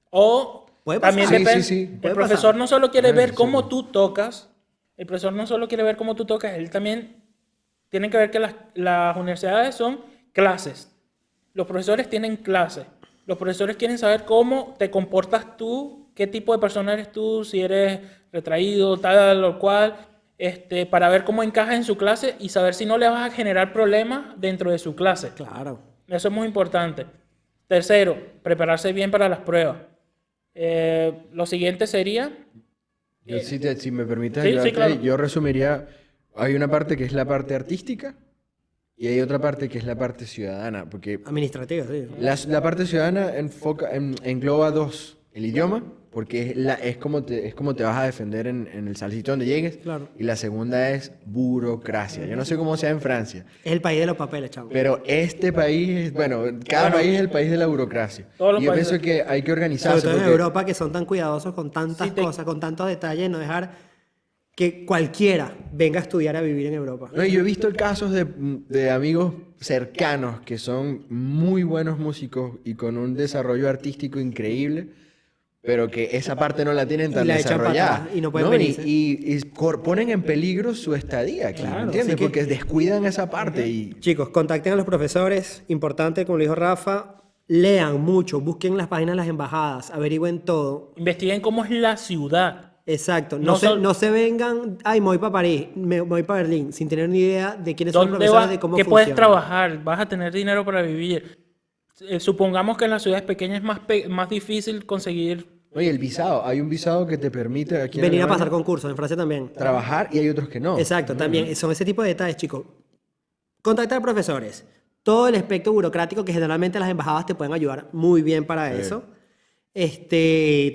Speaker 1: O
Speaker 3: Puede pasar.
Speaker 1: también
Speaker 2: Sí,
Speaker 1: depende,
Speaker 2: sí, sí.
Speaker 1: el
Speaker 3: Puede
Speaker 1: profesor
Speaker 3: pasar.
Speaker 1: no solo quiere ver
Speaker 2: sí,
Speaker 1: cómo
Speaker 2: sí.
Speaker 1: tú tocas, el profesor no solo quiere ver cómo tú tocas, él también tiene que ver que las universidades son clases. Los profesores tienen clases. Los profesores quieren saber cómo te comportas tú, qué tipo de persona eres tú, si eres retraído, tal o cual, para ver cómo encajas en su clase y saber si no le vas a generar problemas dentro de su clase.
Speaker 3: Claro.
Speaker 1: Eso es muy importante. Tercero, prepararse bien para las pruebas. Lo siguiente sería...
Speaker 2: Yo, si me permites
Speaker 1: Sí, sí,
Speaker 2: ayudarte,
Speaker 1: claro.
Speaker 2: yo resumiría, hay una parte que es la parte artística y hay otra parte que es la parte ciudadana, porque
Speaker 3: Administrativo, sí.
Speaker 2: la parte ciudadana engloba 2, el idioma, porque es como te vas a defender en el sitio donde llegues,
Speaker 3: Claro.
Speaker 2: y la segunda es burocracia. Yo no sé cómo sea en Francia,
Speaker 3: Es el país de los papeles, chavo.
Speaker 2: pero este país, cada país es el país de la burocracia.
Speaker 1: Todos los
Speaker 2: Y yo
Speaker 1: países.
Speaker 2: pienso que hay que
Speaker 3: Sobre
Speaker 2: organizarse.
Speaker 3: todo en
Speaker 2: porque-
Speaker 3: Europa, que son tan cuidadosos con tantas
Speaker 1: Sí,
Speaker 3: cosas, con tantos detalles, no dejar que cualquiera venga a estudiar a vivir en Europa.
Speaker 2: No, y yo he visto casos de amigos cercanos que son muy buenos músicos y con un desarrollo artístico increíble, pero que esa parte no la tienen tan
Speaker 3: Y la echan para
Speaker 2: desarrollada.
Speaker 3: atrás y no pueden
Speaker 2: Y,
Speaker 3: venirse.
Speaker 2: ponen en peligro su estadía, aquí,
Speaker 3: Claro,
Speaker 2: ¿entiendes?
Speaker 3: así que-
Speaker 2: Porque descuidan esa parte y...
Speaker 3: Chicos, contacten a los profesores, importante, como lo dijo Rafa, lean mucho, busquen las páginas de las embajadas, averigüen todo.
Speaker 1: Investiguen cómo es la ciudad.
Speaker 3: Exacto,
Speaker 1: No sol-
Speaker 3: no se vengan, ay, me voy para París, me voy para Berlín, sin tener ni idea de quiénes son los
Speaker 1: ¿Dónde
Speaker 3: profesores,
Speaker 1: vas?
Speaker 3: de cómo
Speaker 1: ¿Qué puedes
Speaker 3: funcionan.
Speaker 1: trabajar? ¿Vas a tener dinero para vivir? Supongamos que en las ciudades pequeñas es más difícil conseguir...
Speaker 2: Oye, el visado, hay un visado que te permite aquí en
Speaker 3: Venir a
Speaker 2: Alemania
Speaker 3: pasar concursos, en Francia también.
Speaker 2: trabajar y hay otros que no.
Speaker 3: Exacto, también son ese tipo de detalles, chicos. Contactar profesores. Todo el aspecto burocrático que generalmente las embajadas te pueden ayudar muy bien para eso.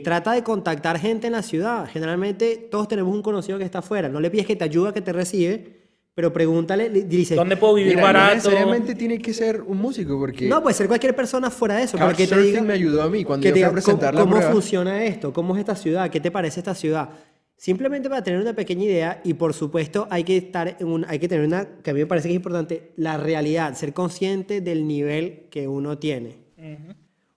Speaker 3: Trata de contactar gente en la ciudad. Generalmente todos tenemos un conocido que está afuera. No le pides que te ayude, que te recibe, pero pregúntale, dice...
Speaker 1: ¿Dónde puedo vivir
Speaker 2: Mira, no
Speaker 1: barato?
Speaker 2: necesariamente tiene que ser un músico, porque
Speaker 3: No, puede ser cualquier persona fuera de eso, pero que te
Speaker 2: Couchsurfing
Speaker 3: diga...
Speaker 2: me ayudó a mí cuando
Speaker 3: que
Speaker 2: yo
Speaker 3: te
Speaker 2: fui a
Speaker 3: diga,
Speaker 2: presentar la
Speaker 3: ¿cómo
Speaker 2: prueba.
Speaker 3: funciona esto? ¿Cómo es esta ciudad? ¿Qué te parece esta ciudad? Simplemente para tener una pequeña idea y por supuesto hay que tener una, que a mí me parece que es importante, la realidad, ser consciente del nivel que uno tiene.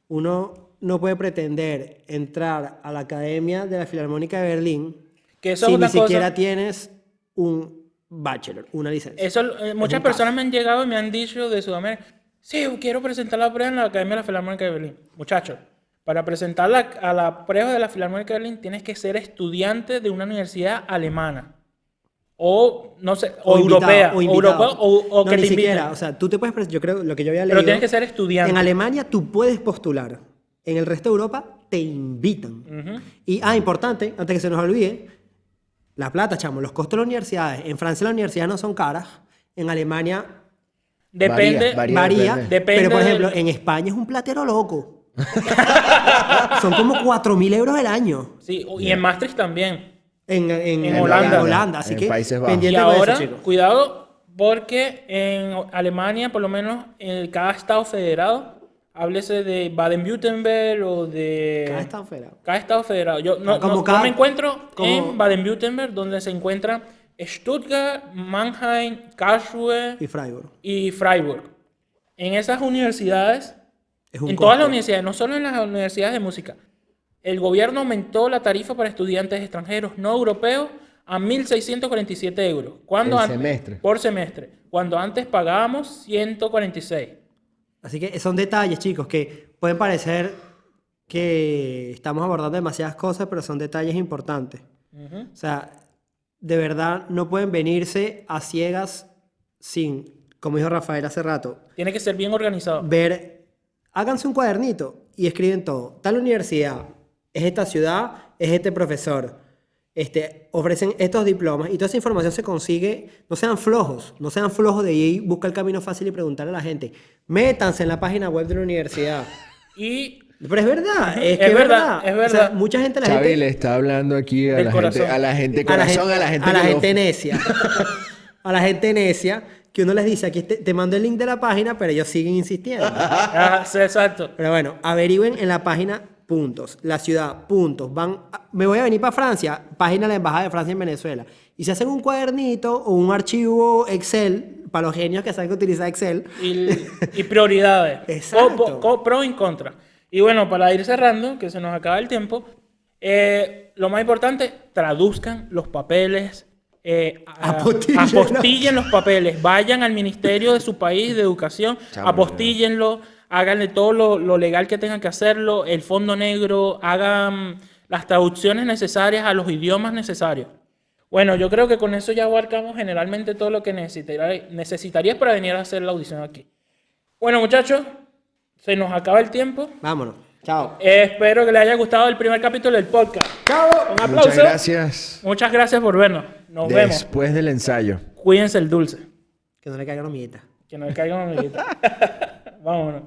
Speaker 3: Uno no puede pretender entrar a la Academia de la Filarmónica de Berlín
Speaker 1: Que eso
Speaker 3: si
Speaker 1: es
Speaker 3: ni
Speaker 1: una cosa-
Speaker 3: siquiera tienes un bachelor, una licencia.
Speaker 1: Eso, muchas
Speaker 3: un
Speaker 1: personas me han llegado y me han dicho de Sudamérica, sí, quiero presentar la prueba en la Academia de la Filarmónica de Berlín. Muchachos, para presentar a la prueba de la Filarmónica de Berlín tienes que ser estudiante de una universidad alemana. O, no sé, o europea.
Speaker 3: O invitado.
Speaker 1: O
Speaker 3: No,
Speaker 1: que
Speaker 3: ni
Speaker 1: te
Speaker 3: siquiera.
Speaker 1: inviten.
Speaker 3: O sea, tú te puedes... Yo creo, lo que yo había
Speaker 1: Pero
Speaker 3: leído...
Speaker 1: tienes que ser estudiante.
Speaker 3: En Alemania tú puedes postular. En el resto de Europa te invitan. Y, importante, antes que se nos olvide, la plata, chamo, los costos de las universidades. En Francia las universidades no son caras. En Alemania
Speaker 1: Depende.
Speaker 2: Varía.
Speaker 1: Depende
Speaker 3: pero, por ejemplo,
Speaker 1: del-
Speaker 3: en España es un platero loco. Son como 4.000 euros al año.
Speaker 1: Sí, y en Maastricht también.
Speaker 3: En
Speaker 1: Holanda.
Speaker 3: Holanda. Así
Speaker 2: En
Speaker 3: que
Speaker 2: Países Bajos.
Speaker 1: Y
Speaker 3: pendiente con
Speaker 1: ahora,
Speaker 3: eso, chicos.
Speaker 1: cuidado, porque en Alemania, por lo menos en cada estado federado, háblese de Baden-Württemberg o de...
Speaker 3: Cada estado federado.
Speaker 1: Cada estado federado. Yo no,
Speaker 3: Como
Speaker 1: no
Speaker 3: cada-
Speaker 1: me encuentro
Speaker 3: como-
Speaker 1: en Baden-Württemberg, donde se encuentran Stuttgart, Mannheim, Karlsruhe
Speaker 3: Y Freiburg.
Speaker 1: y Freiburg. En esas universidades,
Speaker 3: Es un
Speaker 1: en todas las
Speaker 3: costo.
Speaker 1: universidades, no solo en las universidades de música, el gobierno aumentó la tarifa para estudiantes extranjeros no europeos a 1.647 euros.
Speaker 2: El semestre.
Speaker 1: Por semestre. Cuando antes pagábamos 146.
Speaker 3: Así que son detalles, chicos, que pueden parecer que estamos abordando demasiadas cosas, pero son detalles importantes. O sea, de verdad no pueden venirse a ciegas sin, como dijo Rafael hace rato,
Speaker 1: Tiene que ser bien organizado.
Speaker 3: háganse un cuadernito y escriben todo. Tal universidad, es esta ciudad, es este profesor. Ofrecen estos diplomas y toda esa información se consigue. No sean flojos de ir, busca el camino fácil y preguntarle a la gente. Métanse en la página web de la universidad.
Speaker 1: Y
Speaker 3: Pero es verdad, es que
Speaker 1: Es
Speaker 3: es
Speaker 1: verdad,
Speaker 3: verdad.
Speaker 1: es
Speaker 3: O
Speaker 1: verdad.
Speaker 3: sea, mucha gente,
Speaker 2: Xavi le está hablando aquí a
Speaker 1: Del
Speaker 2: la
Speaker 1: corazón.
Speaker 2: gente, a la gente
Speaker 3: a la
Speaker 2: corazón, a la gente,
Speaker 3: a la
Speaker 2: que lo-
Speaker 3: gente necia. A la gente necia, que uno les dice, aquí te mando el link de la página, pero ellos siguen insistiendo.
Speaker 1: sí, exacto.
Speaker 3: Pero bueno, averigüen en la página puntos, la ciudad, puntos. Me voy a venir para Francia, página de la Embajada de Francia en Venezuela. Y se hacen un cuadernito o un archivo Excel, para los genios que saben utilizar Excel.
Speaker 1: Y prioridades.
Speaker 3: Exacto.
Speaker 1: Pro y contra. Y bueno, para ir cerrando, que se nos acaba el tiempo, lo más importante, traduzcan los papeles.
Speaker 3: Apostíllenlo.
Speaker 1: Apostillen los papeles. Vayan al ministerio de su país de educación,
Speaker 2: Chamo,
Speaker 1: apostíllenlo, háganle todo lo legal que tengan que hacerlo, el fondo negro, hagan las traducciones necesarias a los idiomas necesarios. Bueno, yo creo que con eso ya abarcamos generalmente todo lo que necesitarías para venir a hacer la audición aquí. Bueno, muchachos, se nos acaba el tiempo.
Speaker 3: Vámonos. Chao.
Speaker 1: Espero que les haya gustado el primer capítulo del podcast.
Speaker 3: Chao.
Speaker 1: Un aplauso.
Speaker 2: Muchas gracias.
Speaker 1: Muchas gracias por vernos. Nos vemos.
Speaker 2: Después del ensayo.
Speaker 1: Cuídense el dulce.
Speaker 3: Que no le caigan hormiguitas.
Speaker 1: Que no le caigan amiguitos. Vámonos.